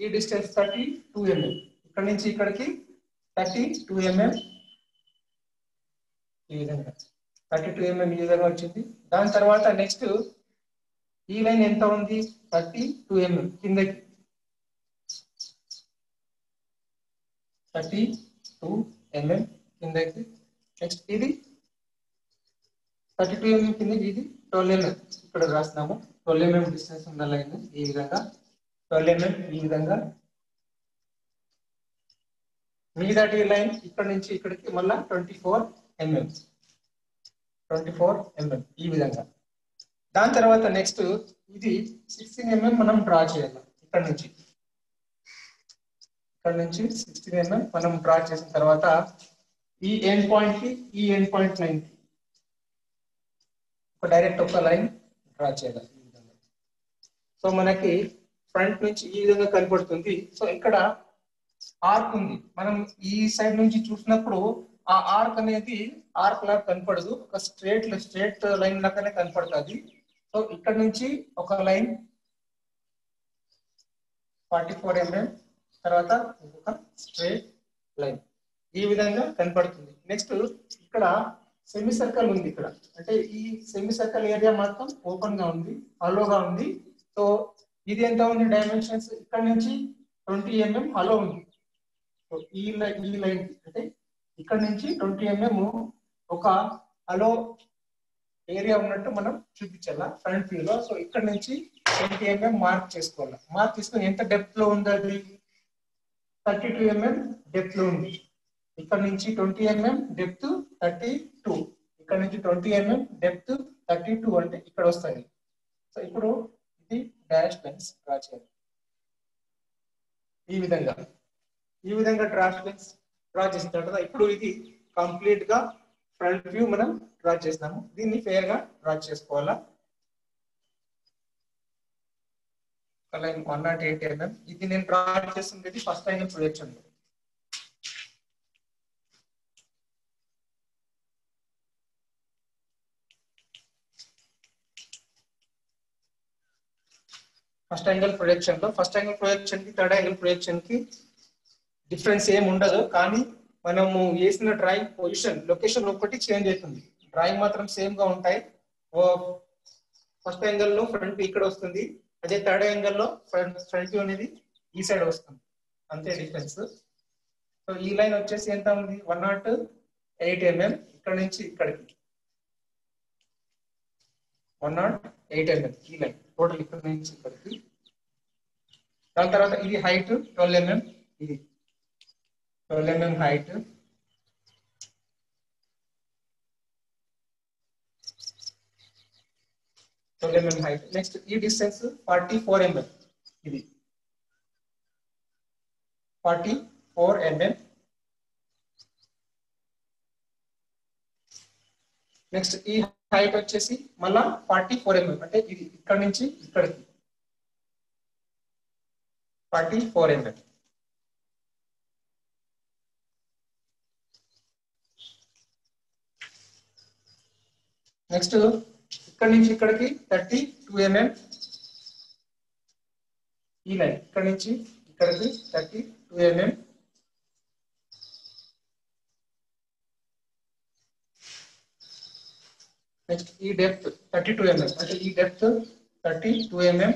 S3: ఈ డిస్టెన్స్ 32 mm, ఇక్కడ నుంచి ఇక్కడికి 32 mm, ఈ విధంగా 32 mm ఈ విధంగా వచ్చింది. దాని తర్వాత నెక్స్ట్ ఈ లైన్ ఎంత ఉంది? 32 mm కిందకి, 32 mm కిందకి. నెక్స్ట్ ఇది 32 mm కిందకి, ఇది 12 mm ఇక్కడ రాస్తున్నాము. 12 mm డిస్టెన్స్ ఉన్న లైన్ ఈ విధంగా 12 mm ఈ విధంగా. మిగతాటి లైన్ ఇక్కడ నుంచి ఇక్కడికి మళ్ళా 24 mm, 24 mm ఈ విధంగా. దాని తర్వాత నెక్స్ట్ ఇది 16 mm మనం డ్రా చేయాలి. ఇక్కడ నుంచి 16 mm మనం డ్రా చేసిన తర్వాత ఈ ఎండ్ పాయింట్ కి ఈ ఎండ్ పాయింట్ లైన్ కి ఒక డైరెక్ట్ ఒక లైన్ డ్రా చేయాలి ఈ విధంగా. సో మనకి ఫ్రంట్ నుంచి ఈ విధంగా కనపడుతుంది. సో ఇక్కడ ఆర్క్ ఉంది, మనం ఈ సైడ్ నుంచి చూసినప్పుడు ఆ ఆర్క్ అనేది ఆర్క్ లాగా కనపడదు, ఒక స్ట్రేట్ లైన్ లాగానే కనపడుతుంది. సో ఇక్కడ నుంచి ఒక లైన్ 44 mm, తర్వాత ఇంకొక స్ట్రేట్ లైన్ ఈ విధంగా కనపడుతుంది. నెక్స్ట్ ఇక్కడ సెమీ సర్కిల్ ఉంది. ఇక్కడ అంటే ఈ సెమీ సర్కిల్ ఏరియా మాత్రం ఓపెన్ గా ఉంది, హాలోగా ఉంది. సో ఇది ఎంత ఉంది డైమెన్షన్స్? ఇక్కడ నుంచి 20 mm హాలో ఉంది. సో ఈ లైన్ అంటే ఇక్కడ నుంచి 20 mm ఒక హాలో ఏరియా ఉన్నట్టు మనం చూపించాలా ఫ్రంట్ వ్యూ లో. సో ఇక్కడ నుంచి 20 mm మార్క్ చేసుకోవాలి. మార్క్ తీసుకొని ఎంత డెప్త్ లో ఉంది? అది 32 mm డెప్త్ లో ఉంది. ఇక్కడ నుంచి 20 mm డెప్త్ 32, ఇక్కడ నుంచి 20 mm డెప్త్ 32 అంటే ఇక్కడ వస్తుంది. సో ఇప్పుడు ఇది డాష్ లైన్స్ డ్రా చేయాలి. ఈ విధంగా డాష్ లైన్స్ డ్రా చేసిన తర్వాత ఇప్పుడు ఇది కంప్లీట్ గా ఫ్రంట్ వ్యూ మనం డ్రా చేస్తాము. దీన్ని ఫేర్ గా డ్రా చేసుకోవాలా. Line 108 mm. ఇది నేను డ్రా చేస్తుంది ఫస్ట్ యాంగిల్ ప్రొజెక్షన్ లో. ఫస్ట్ యాంగిల్ ప్రొజెక్షన్ కి థర్డ్ యాంగిల్ ప్రొజెక్షన్ కి డిఫరెన్స్ ఏమి ఉండదు, కానీ మనము వేసిన డ్రాయింగ్ పొజిషన్ లొకేషన్ ఒకటి చేంజ్ అవుతుంది. డ్రాయింగ్ మాత్రం సేమ్ గా ఉంటాయి. ఫస్ట్ యాంగిల్ లో ఫ్రంట్ ఇక్కడ వస్తుంది, అదే థర్డ్ యాంగిల్ లో ఫ్రంట్ వ్యూ అనేది ఈ సైడ్ వస్తుంది, అంతే డిఫరెన్స్. సో ఈ లైన్ వచ్చేసి ఎంత ఉంది? 108 mm. ఇక్కడ నుంచి ఇక్కడికి 108 mm ఈ లైన్ టోటల్ ఇక్కడ నుంచి ఇక్కడికి. దాని తర్వాత ఇది హైట్ 12 mm, ఇది 12 mm హైట్. నెక్స్ట్ ఈ డిస్టెన్స్ 44 mm, ఇది 44 mm. నెక్స్ట్ ఈ హైట్ వచ్చేసి మళ్ళా 44 mm, అంటే ఇది ఇక్కడ నుంచి ఇక్కడికి 44 mm. నెక్స్ట్ ఇక్కడ నుంచి ఇక్కడికి 32 mm ఈ లైన్, ఇక్కడ నుంచి ఇక్కడికి 32 mm. నెక్స్ట్ ఈ డెప్త్ 32 mm, అంటే ఈ డెప్త్ 32 mm.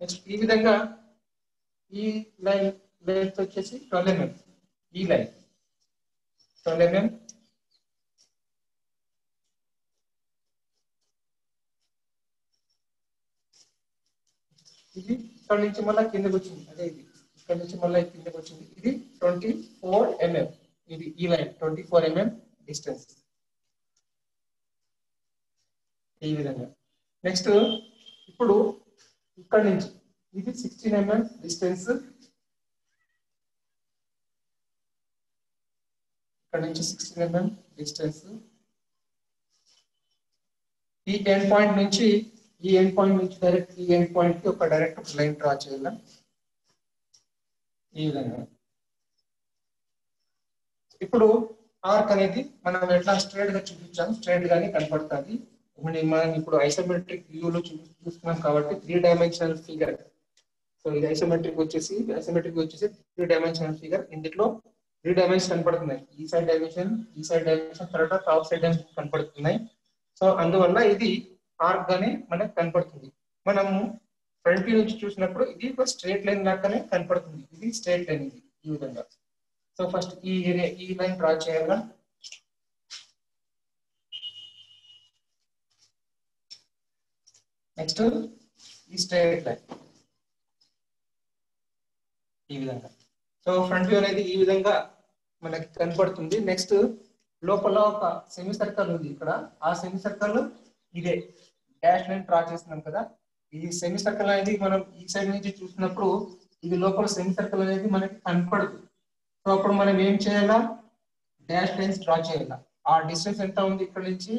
S3: నెక్స్ట్ ఈ విధంగా ఈ లైన్ లెంత్ వచ్చేసి 12 mm. ఈ లైన్ 12 mm. ఇది ఇక్కడ నుంచి మళ్ళీ కిందకి వచ్చింది, అదే ఇది ఇక్కడ నుంచి మళ్ళీ కిందకి వచ్చింది. ఇది 24 mm. ఇది ఈ లైన్ 24 mm డిస్టెన్స్ ఈ విధంగా. నెక్స్ట్ ఇప్పుడు ఇక్కడ నుంచి ఇది 16 mm డిస్టెన్స్, ఇక్కడ నుంచి 16 mm డిస్టెన్స్. ఈ ఎండ్ పాయింట్ నుంచి డైరెక్ట్ ఈ ఎండ్ పాయింట్ కి ఒక డైరెక్ట్ లైన్ డ్రా చేయాలి ఈ విధంగా. ఇప్పుడు ఆర్క్ అనేది మనం ఎట్లా స్ట్రైట్ గా చూపించాం, స్ట్రైట్ గానే కనపడుతుంది. మనం ఇప్పుడు ఐసోమెట్రిక్ వ్యూలో చూస్తున్నాం కాబట్టి 3 డైమెన్షనల్ ఫిగర్. సో ఇది ఐసోమెట్రిక్ వచ్చేసి 3 డైమెన్షనల్ ఫిగర్. ఇందులో 3 డైమెన్షన్ కనపడుతున్నాయి, ఈ సైడ్ డైమెన్షన్, తర్వాత టాప్ సైడ్ డైమెన్షన్ కనపడుతున్నాయి. సో అందువల్ల ఇది ఆర్క్ గానే మనకు కనపడుతుంది. మనము ఫ్రంట్ వ్యూ నుంచి చూసినప్పుడు ఇది ఒక స్ట్రైట్ లైన్ లాగానే కనపడుతుంది. ఇది స్ట్రైట్ లైన్ ఇది ఈ విధంగా. సో ఫస్ట్ ఈ లైన్ డ్రా చేయాలా. నెక్స్ట్ ఈ స్ట్రైట్ లైన్ ఈ విధంగా. సో ఫ్రంట్ వ్యూ అనేది ఈ విధంగా మనకి కనపడుతుంది. నెక్స్ట్ లోపల ఒక సెమీ సర్కిల్ ఉంది ఇక్కడ, ఆ సెమీ సర్కిల్ ఇదే డాష్ లైన్ డ్రా చేస్తున్నాం కదా. ఈ సెమీ సర్కిల్ అనేది మనం ఈ సైడ్ నుంచి చూసినప్పుడు ఇది లోపల సెమీ సర్కిల్ అనేది మనకి కనపడదు. సో అప్పుడు మనం ఏం చేయాలా, డాష్ లైన్స్ డ్రా చేయాలా. ఆ డిస్టెన్స్ ఎంత ఉంది ఇక్కడ నుంచి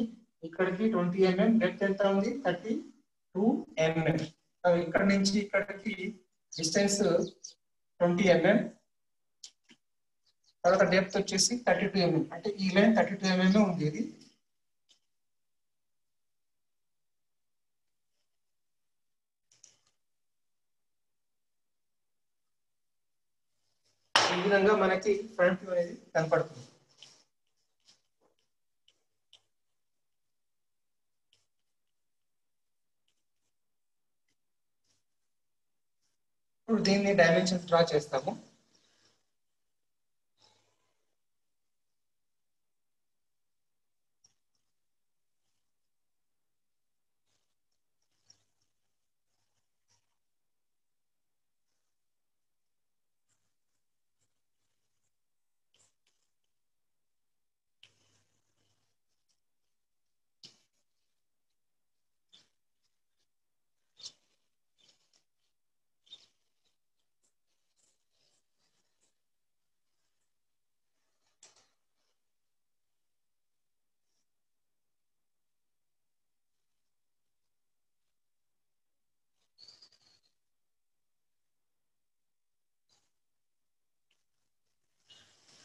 S3: ఇక్కడికి 20 mm, డెప్త్ ఎంత ఉంది 32 mm. సో ఇక్కడ నుంచి ఇక్కడికి డిస్టెన్స్ 20 mm, తర్వాత డెప్త్ వచ్చేసి 32 mm. అంటే ఈ లైన్ 32 mm ఉంది. ఇది ఈ విధంగా మనకి ఫ్రంట్ వ్యూ అనేది కనపడుతుంది. ఇప్పుడు దీన్ని డైమెన్షన్స్ డ్రా చేస్తాము.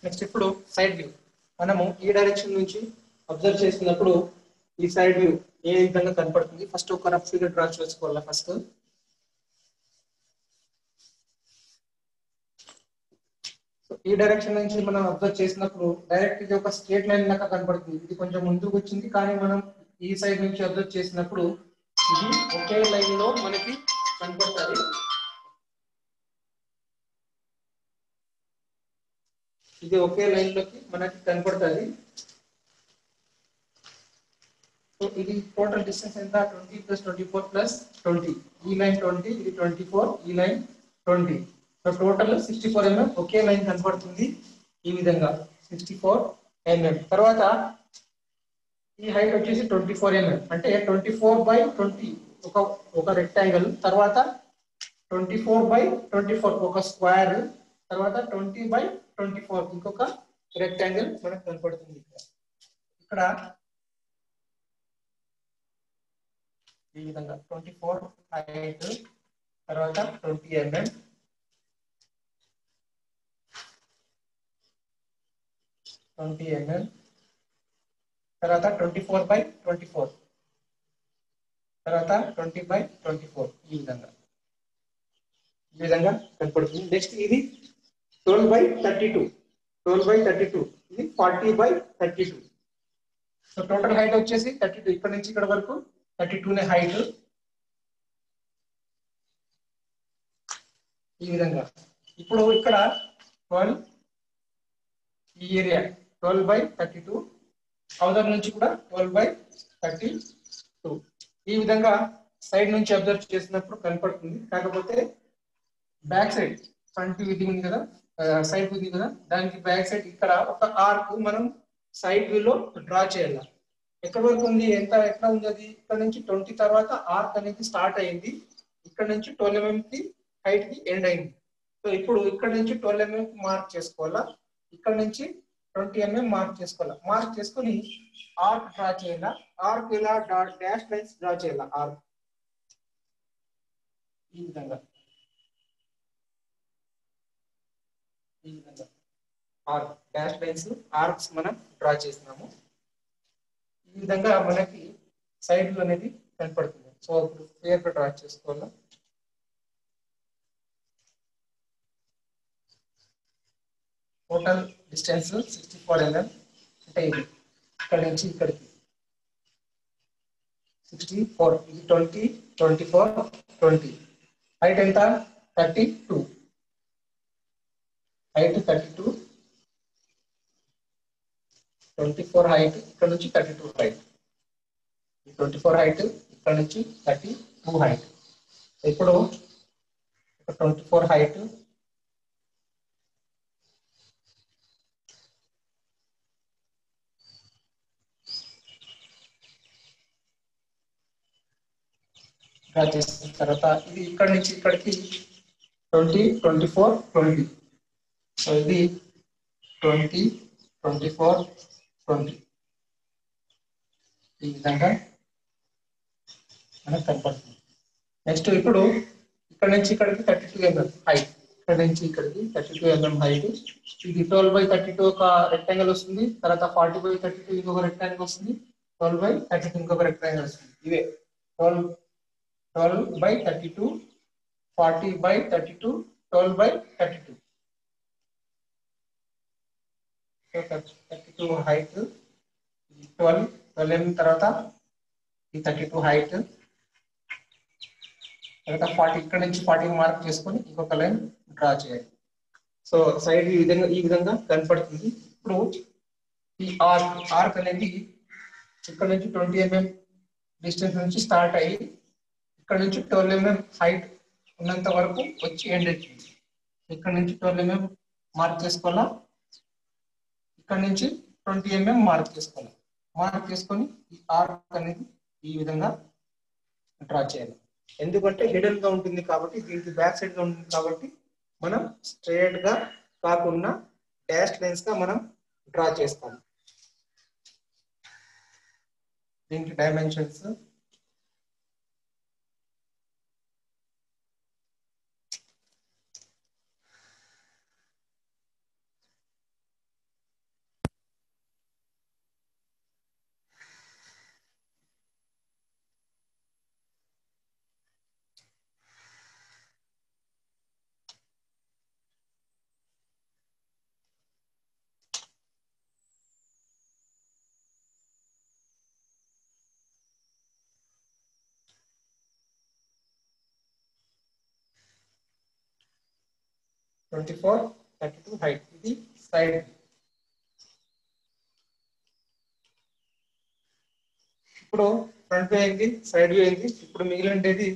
S3: నెక్స్ట్ ఇప్పుడు సైడ్ వ్యూ. మనము ఈ డైరెక్షన్ నుంచి అబ్జర్వ్ చేసినప్పుడు ఈ సైడ్ వ్యూ ఏ విధంగా కనపడుతుంది. ఫస్ట్ ఒక రఫ్ ఫిగర్ డ్రా చేసుకోవాలా. ఫస్ట్ ఈ డైరెక్షన్ నుంచి మనం అబ్జర్వ్ చేసినప్పుడు డైరెక్ట్ ఇది ఒక స్ట్రేట్ లైన్ లాగా కనపడుతుంది. ఇది కొంచెం ముందుకు వచ్చింది, కానీ మనం ఈ సైడ్ నుంచి అబ్జర్వ్ చేసినప్పుడు ఇది ఒకే లైన్ లో మనకి కనపడుతుంది. ఇది ఒకే లైన్ లోకి మనకి కనపడుతుంది. సో ఇది టోటల్ డిస్టెన్స్ ఎంత 20 + 24 + 20. ఈ లైన్ 20, ఇది 24, ఈ లైన్ 20. సో టోటల్ 64 mm ఒకే లైన్ కనపడుతుంది ఈ విధంగా 64 mm. తర్వాత ఈ హైట్ వచ్చేసి 24 mm, అంటే 24/20 ఒక రెక్టాంగిల్, తర్వాత 24/24 ఒక స్క్వేర్, తర్వాత 20/24 ఇంకొక రెక్టాంగిల్ మనకు కనపడుతుంది. ఇక్కడ ఈ విధంగా 24 హైట్, తర్వాత 20 mm, తర్వాత 24/24, తర్వాత 20/24 ఈ విధంగా కనపడుతుంది. నెక్స్ట్ ఇది 12/32, ఇది 40/32. సో టోటల్ హైట్ వచ్చేసి 32, ఇక్కడ నుంచి ఇక్కడ వరకు 32 హైట్. ఈ విధంగా. ఇప్పుడు ఇక్కడ 12 ఈ ఏరియా 12/32, అవతల నుంచి కూడా 12/32. ఈ విధంగా సైడ్ నుంచి అబ్జర్వ్ చేసినప్పుడు కనపడుతుంది. కాకపోతే బ్యాక్ సైడ్ ఫ్రంట్ ఇది ఉంది కదా, సైడ్ ఉంది కదా, దానికి బ్యాక్ సైడ్ ఇక్కడ ఒక ఆర్క్ మనం సైడ్ వ్యూలో డ్రా చేయాలి. ఎక్కడి వరకు ఉంది, ఎట్లా ఉంది అది, ఇక్కడ నుంచి 20 తర్వాత ఆర్క్ అనేది స్టార్ట్ అయింది, ఇక్కడ నుంచి 12 mm కి హైట్ కి ఎండ్ అయింది. సో ఇప్పుడు ఇక్కడ నుంచి 12 mm మార్క్ చేసుకోవాలా, ఇక్కడ నుంచి 20 mm మార్క్ చేసుకోవాలా. మార్క్ చేసుకొని ఆర్క్ డ్రా చేయాలా. ఆర్క్ ఇలా డాష్ లైన్స్ డ్రా చేయాలా. ఆర్క్ ఈ విధంగా ఆర్క్ డాష్ లైన్స్ ఆర్క్స్ మనం డ్రా చేస్తున్నాము. ఈ విధంగా మనకి సైడ్ అనేది కనపడుతుంది. సో ఇప్పుడు క్లియర్ గా డ్రా చేసుకోవాలా. టోటల్ డిస్టెన్స్ 64 mm, అంటే ఇది ఇక్కడ నుంచి ఇక్కడికి 64, ఇది 20, 24, 20. హైట్ ఎంత 32, హైట్ 32, 24 హైట్, ఇక్కడ నుంచి 32 హైట్, 24 హైట్, ఇక్కడ నుంచి 32 హైట్. ఇప్పుడు 24 హైట్, డ్రా చేసిన తర్వాత ఇది ఇక్కడ నుంచి ఇక్కడికి 20, 24, 20. సో ఇది 20, 24, 20 ఈ విధంగా మనకు కనపడుతుంది. నెక్స్ట్ ఇప్పుడు ఇక్కడ నుంచి ఇక్కడికి 32 mm హైట్, ఇక్కడ నుంచి ఇక్కడికి 32 mm హైట్. ఇది 12/32 ఒక రెక్టాంగిల్ వస్తుంది, తర్వాత 40/32 ఇంకొక రెక్టాంగిల్ వస్తుంది, 12/32 ఇంకొక రెక్టాంగిల్ వస్తుంది. ఇవే 12/32, 40/32, 12/32. 32 హైట్, 12 mm తర్వాత ఈ 32 హైట్, తర్వాత 40, ఇక్కడ నుంచి 40 మార్క్ చేసుకొని ఇంకొక లైన్ డ్రా చేయాలి. సో సైడ్ ఈ విధంగా కనపడుతుంది. ఇప్పుడు ఈ ఆర్క్ అనేది ఇక్కడ నుంచి 20 mm డిస్టెన్స్ నుంచి స్టార్ట్ అయ్యి ఇక్కడ నుంచి 12 mm హైట్ ఉన్నంత వరకు వచ్చి ఎండ్ అవుతుంది. ఇక్కడ నుంచి 12 mm మార్క్ చేసుకోవాలా, ఇక్కడ నుంచి 20 mm మార్క్ చేసుకోవాలి. మార్క్ చేసుకొని ఈ ఆర్క్ అనేది ఈ విధంగా డ్రా చేయాలి. ఎందుకంటే హిడెన్ గా ఉంటుంది కాబట్టి, దీనికి బ్యాక్ సైడ్ గా ఉంటుంది కాబట్టి మనం స్ట్రైట్ గా కాకుండా డాష్ లైన్స్ గా మనం డ్రా చేస్తాం. దీనికి డైమెన్షన్స్ ట్వంటీ-4, 32 హైట్, ఇది సైడ్. ఇప్పుడు ఫ్రంట్ వ్యూ అయింది, సైడ్ వ్యూ అయింది. ఇప్పుడు మిగిలినది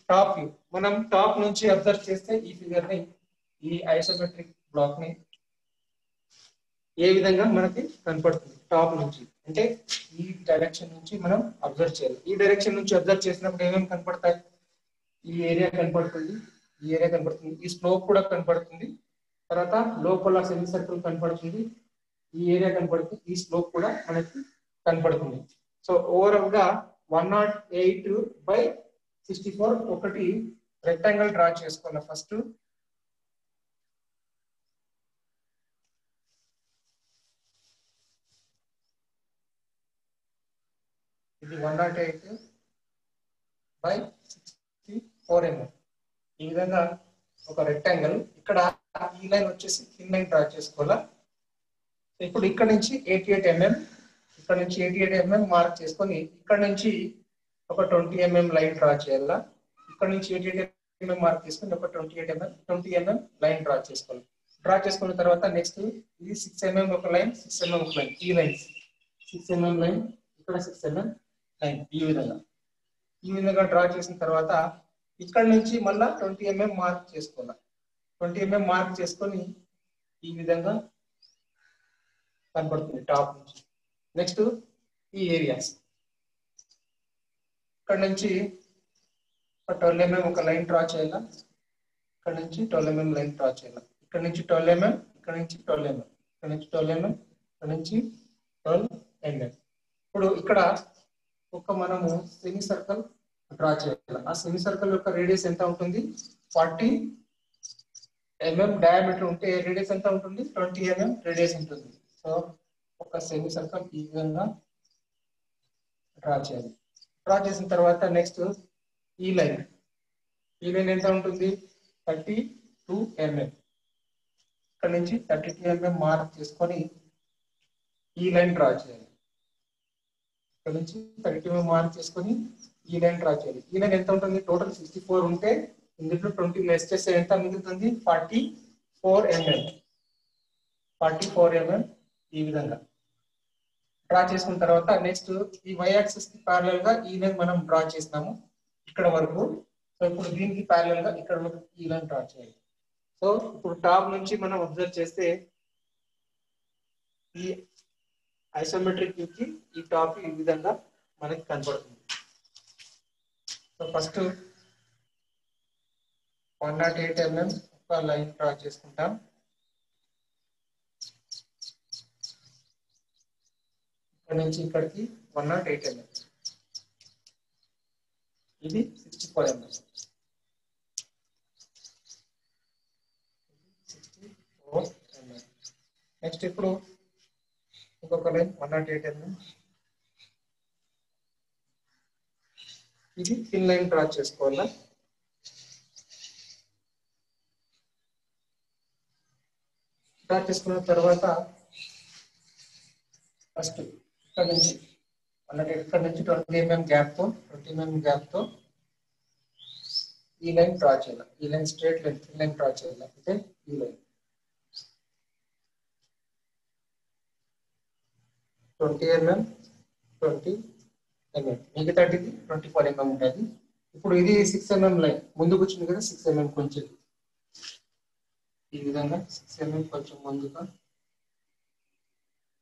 S3: టాప్ వ్యూ. మనం టాప్ నుంచి అబ్జర్వ్ చేస్తే ఈ ఫిగర్ ని, ఈ ఐసోమెట్రిక్ బ్లాక్ ని ఏ విధంగా మనకి కనపడుతుంది టాప్ నుంచి, అంటే ఈ డైరెక్షన్ నుంచి మనం అబ్జర్వ్ చేయాలి. ఈ డైరెక్షన్ నుంచి అబ్జర్వ్ చేసినప్పుడు ఏమేమి కనపడతాయి? ఈ ఏరియా కనపడుతుంది, ఈ ఏరియా కనపడుతుంది, ఈ స్లోప్ కూడా కనపడుతుంది, తర్వాత లోపల సెమీ సర్కిల్ కనపడుతుంది, ఈ ఏరియా కనపడుతుంది, ఈ స్లోప్ కూడా మనకి కనపడుతుంది. సో ఓవరాల్ గా 108/64 ఒకటి రెక్టాంగిల్ డ్రా చేసుకోవాలి. ఫస్ట్ ఇది 108/64 mm. ఈ విధంగా ఒక రెక్టాంగిల్, ఇక్కడ ఈ లైన్ వచ్చేసి థిన్ లైన్ డ్రా చేసుకోవాలా. ఇప్పుడు ఇక్కడ నుంచి 88 mm, ఇక్కడ నుంచి 88 mm మార్క్ చేసుకొని ఇక్కడ నుంచి ఒక 20 mm లైన్ డ్రా చేయాలా. ఇక్కడ నుంచి 88 ఎంఎం మార్క్ చేసుకుని ఒక 20 mm లైన్ డ్రా చేసుకోవాలి. డ్రా చేసుకున్న తర్వాత నెక్స్ట్ ఇది 6 mm ఒక లైన్, 6 mm ఒక లైన్, ఈ లైన్స్ 6 mm లైన్, ఇక్కడ 6 mm లైన్, ఈ విధంగా డ్రా చేసిన తర్వాత ఇక్కడ నుంచి మళ్ళా 20 mm మార్క్ చేసుకోవాలి. 20 mm మార్క్ చేసుకొని ఈ విధంగా కనపడుతుంది టాప్ నుంచి. నెక్స్ట్ ఈ ఏరియాస్ ఇక్కడ నుంచి 12 mm ఒక లైన్ డ్రా చేయాలి. ఇక్కడ నుంచి 12 mm లైన్ డ్రా చేయాలి. ఇక్కడ నుంచి 12 mm, ఇక్కడ నుంచి 12 mm, ఇక్కడ నుంచి 12 mm, ఇక్కడ నుంచి 12 mm. ఇప్పుడు ఇక్కడ ఒక మనము సెమీ సర్కిల్ డ్రా చేయాలి. ఆ సెమీ సర్కిల్ యొక్క రేడియస్ ఎంత ఉంటుంది? 40 mm డయామీటర్ ఉంటే రేడియస్ ఎంత ఉంటుంది? 20 mm రేడియస్ ఉంటుంది. సో ఒక సెమీ సర్కిల్ ఈ విధంగా డ్రా చేయాలి. డ్రా చేసిన తర్వాత నెక్స్ట్ ఈ లైన్ ఎంత ఉంటుంది? 32 mm. ఇక్కడ నుంచి 32 mm మార్క్ చేసుకొని ఈ లైన్ డ్రా చేయాలి. ఇక్కడ నుంచి 32 mm మార్క్ చేసుకొని ఈ లైన్ డ్రా చేయాలి. ఈ లైన్ ఎంత ఉంటుంది? టోటల్ 64 ఉంటే ఇందులో 20 లెస్ చేస్తే ఎంత మిగులుతుంది? 44 mm. 44 mm ఈ విధంగా డ్రా చేసుకున్న తర్వాత నెక్స్ట్ ఈ y యాక్సిస్ కి ప్యారలల్ గా ఈ లైన్ మనం డ్రా చేస్తాము ఇక్కడ వరకు. సో ఇప్పుడు దీనికి ప్యారలల్ గా ఇక్కడ వరకు ఈ లైన్ డ్రా చేయాలి. సో ఇప్పుడు టాప్ నుంచి మనం అబ్జర్వ్ చేస్తే ఈ ఐసోమెట్రిక్ వ్యూ కి ఈ టాప్ ఈ విధంగా మనకి కనపడుతుంది. సో ఫస్ట్ 108 mm ఒక లైన్ డ్రా చేసుకుంటాం. ఇక్కడ నుంచి ఇక్కడికి 108 mm. ఇది 64 mm. 64 mm. నెక్స్ట్ ఇప్పుడు ఇంకొక లైన్ 108 mm. ఇది థిన్ లైన్ డ్రా చేసుకోవాలా. డ్రా చేసుకున్న తర్వాత ఫస్ట్ ఇక్కడ నుంచి ఇక్కడ నుంచి 20 mm గ్యాప్ తో ఈ లైన్ డ్రా చేయాలి. ఈ line straight line thin line draw చేయాలి. అంటే ఈ లైన్ 20 mm 20 mm మిగతాది 24 mm ఉంటుంది. ఇప్పుడు ఇది 6 mm లైన్ ముందుకు వచ్చింది కదా, 6 mm కొంచెం ఈ విధంగా 6 mm కొంచెం ముందుగా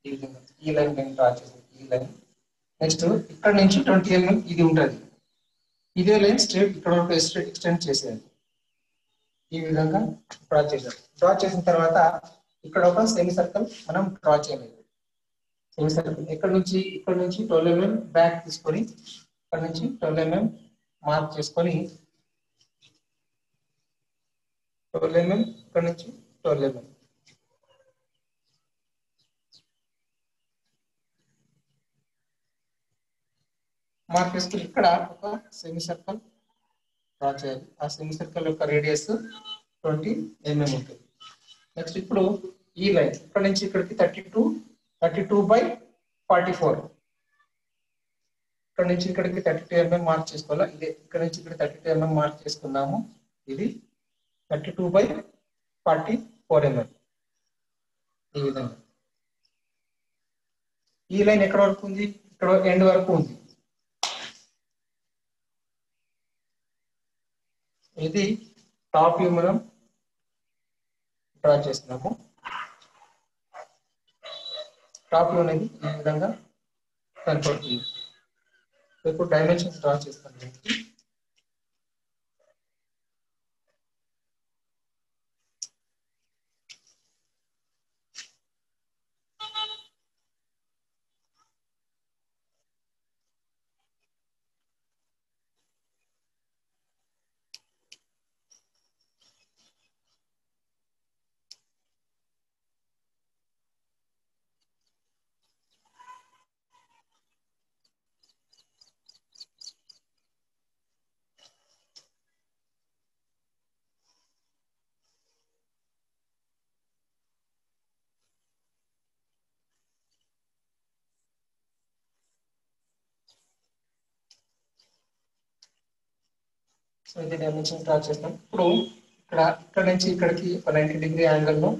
S3: ఈ విధంగా ఈ లైన్ డ్రా చేయాలి. ఈ లైన్ నెక్స్ట్ ఇక్కడ నుంచి 20 mm ఇది ఉంటుంది. ఇదే లైన్ స్ట్రైట్ ఇక్కడ వరకు ఎక్స్టెండ్ చేసేయాలి. ఈ విధంగా డ్రా చేసాం. డ్రా చేసిన తర్వాత ఇక్కడ ఒక సెమీ సర్కిల్ మనం డ్రా చేయాలి. సెమీ సర్కిల్ ఇక్కడ నుంచి 12 mm బ్యాక్ తీసుకొని ఇక్కడ నుంచి 12 mm మార్క్ చేసుకొని 12 mm ఇక్కడ నుంచి 12 mm మార్క్ చేసుకుని ఇక్కడ ఒక సెమీ సర్కిల్ డ్రా చేయాలి. ఆ సెమీ సర్కిల్ యొక్క రేడియస్ 20 mm ఉంటుంది. నెక్స్ట్ ఇప్పుడు ఈ లైన్ ఇక్కడ నుంచి ఇక్కడికి 32/44. ఇక్కడ నుంచి ఇక్కడికి 32 mm మార్క్ చేసుకోవాలి. ఇదే ఇక్కడ నుంచి ఇక్కడ 32 mm మార్క్ చేసుకున్నాము. ఇది 32/44 mm. ఈ విధంగా ఈ లైన్ ఎక్కడ వరకు ఉంది? ఇక్కడ ఎండ్ వరకు ఉంది. ఇది టాప్ వ్యూ మనం డ్రా చేస్తున్నాము. టాప్ వ్యూ అనేది ఈ విధంగా కనపడుతుంది. ఇప్పుడు డైమెన్షన్స్ డ్రా చేస్తాను. సో ఇది డైమెన్షన్ డ్రా చేస్తాం. ఇప్పుడు ఇక్కడ నుంచి ఇక్కడికి ఒక 90 డిగ్రీ యాంగిల్ లో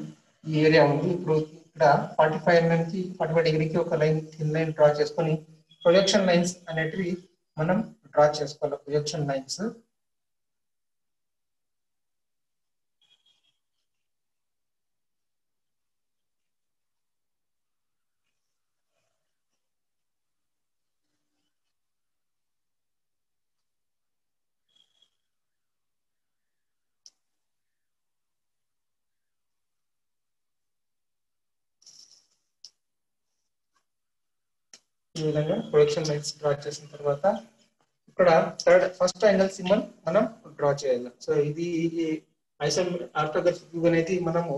S3: ఈ ఏరియా ఉంది. ఇప్పుడు ఇక్కడ 45 mm కి 45 డిగ్రీకి ఒక లైన్ థిన్ లైన్ డ్రా చేసుకొని ప్రొజెక్షన్ లైన్స్ అనేటివి మనం డ్రా చేసుకోవాలి. ప్రొజెక్షన్ లైన్స్ ఈ విధంగా ప్రొజెక్షన్ లైన్స్ డ్రా చేసిన తర్వాత ఇక్కడ ఫస్ట్ యాంగిల్ సింబల్ మనం డ్రా చేయాలి. సో ఇది ఆర్థోగ్రాఫిక్ వ్యూ అనేది మనము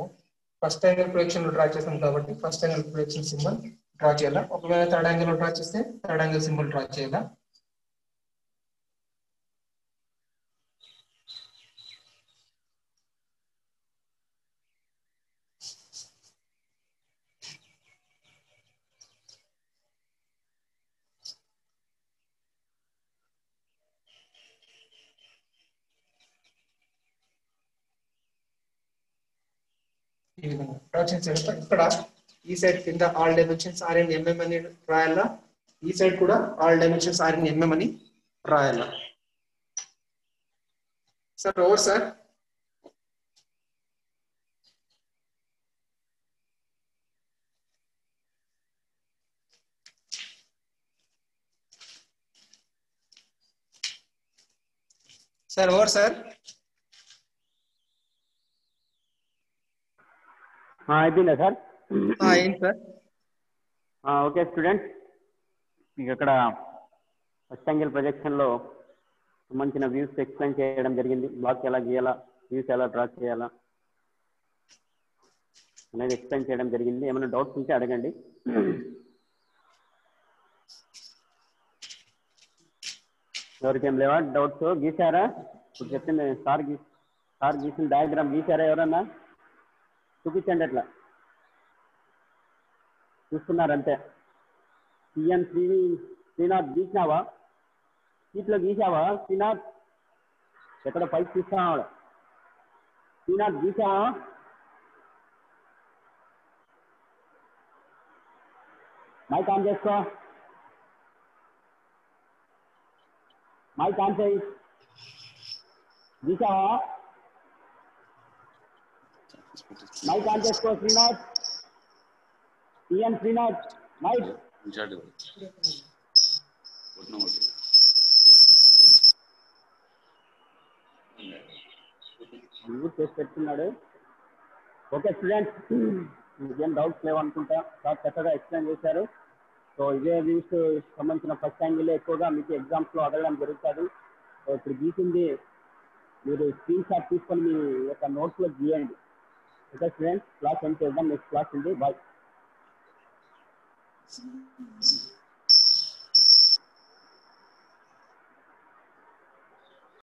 S3: ఫస్ట్ యాంగిల్ ప్రొజెక్షన్ డ్రా చేస్తాం కాబట్టి first angle projection symbol draw చేయాలా. ఒకవేళ థర్డ్ యాంగిల్ డ్రా చేస్తే థర్డ్ యాంగిల్ సింబల్ డ్రా చేయాలా. ఈ విధంగా డ్రా చేసిన ఇక్కడ ఈ సైడ్ కింద all dimensions are in mm అని రాయాలా. ఈ సైడ్ కూడా all dimensions are in mm అని రాయాలా. Sir over sir. Sir over sir.
S2: అయిపోయిందా సార్?
S3: ఏంటి సార్?
S2: ఓకే స్టూడెంట్స్, మీకు ఇక్కడ ఫస్ట్ యాంగిల్ ప్రొజెక్షన్లో సంబంధించిన వ్యూస్ ఎక్స్ప్లెయిన్ చేయడం జరిగింది. బ్లాక్ ఎలా గీయాలా, వ్యూస్ ఎలా డ్రా చేయాలా అనేది ఎక్స్ప్లెయిన్ చేయడం జరిగింది. ఏమైనా డౌట్స్ ఉంటే అడగండి. ఎవరికేం లేవా డౌట్స్? గీసారా? ఇప్పుడు చెప్పింది సార్ గీసిన డయాగ్రామ్ గీసారా? ఎవరన్నా చూపించండి. అట్లా చూస్తున్నారంటే సిఎన్ శ్రీనాథ్ గీసినావా? సీట్లో గీసావా శ్రీనాథ్? ఎక్కడ పైకి చూస్తున్నాడు శ్రీనాథ్? గీసావా? మైక్ ఆన్ చేసుకో. మైక్ ఆన్ చేయి. గీసావా? మైక్ ఆన్ చేసుకో శ్రీనాథ్. CN Srinath mic. చేసి పెట్టుకున్నాడు. ఓకే స్టూడెంట్స్, మీకేం డౌట్స్ లేవనుకుంటా. సార్ చక్కగా ఎక్స్ప్లెయిన్ చేశారు. సో ఇదే వ్యూస్ సంబంధించిన ఫస్ట్ యాంగిల్ ఎక్కువగా మీకు ఎగ్జామ్స్లో అడగడం జరుగుతుంది. సో ఇప్పుడు గీసింది మీరు స్క్రీన్ షాట్ తీసుకొని మీ యొక్క నోట్స్లో గీయండి. ఓకే స్టూడెంట్స్, క్లాస్ ఎండ్ చేద్దాం. నెక్స్ట్ క్లాస్ ఉంది. బాయ్.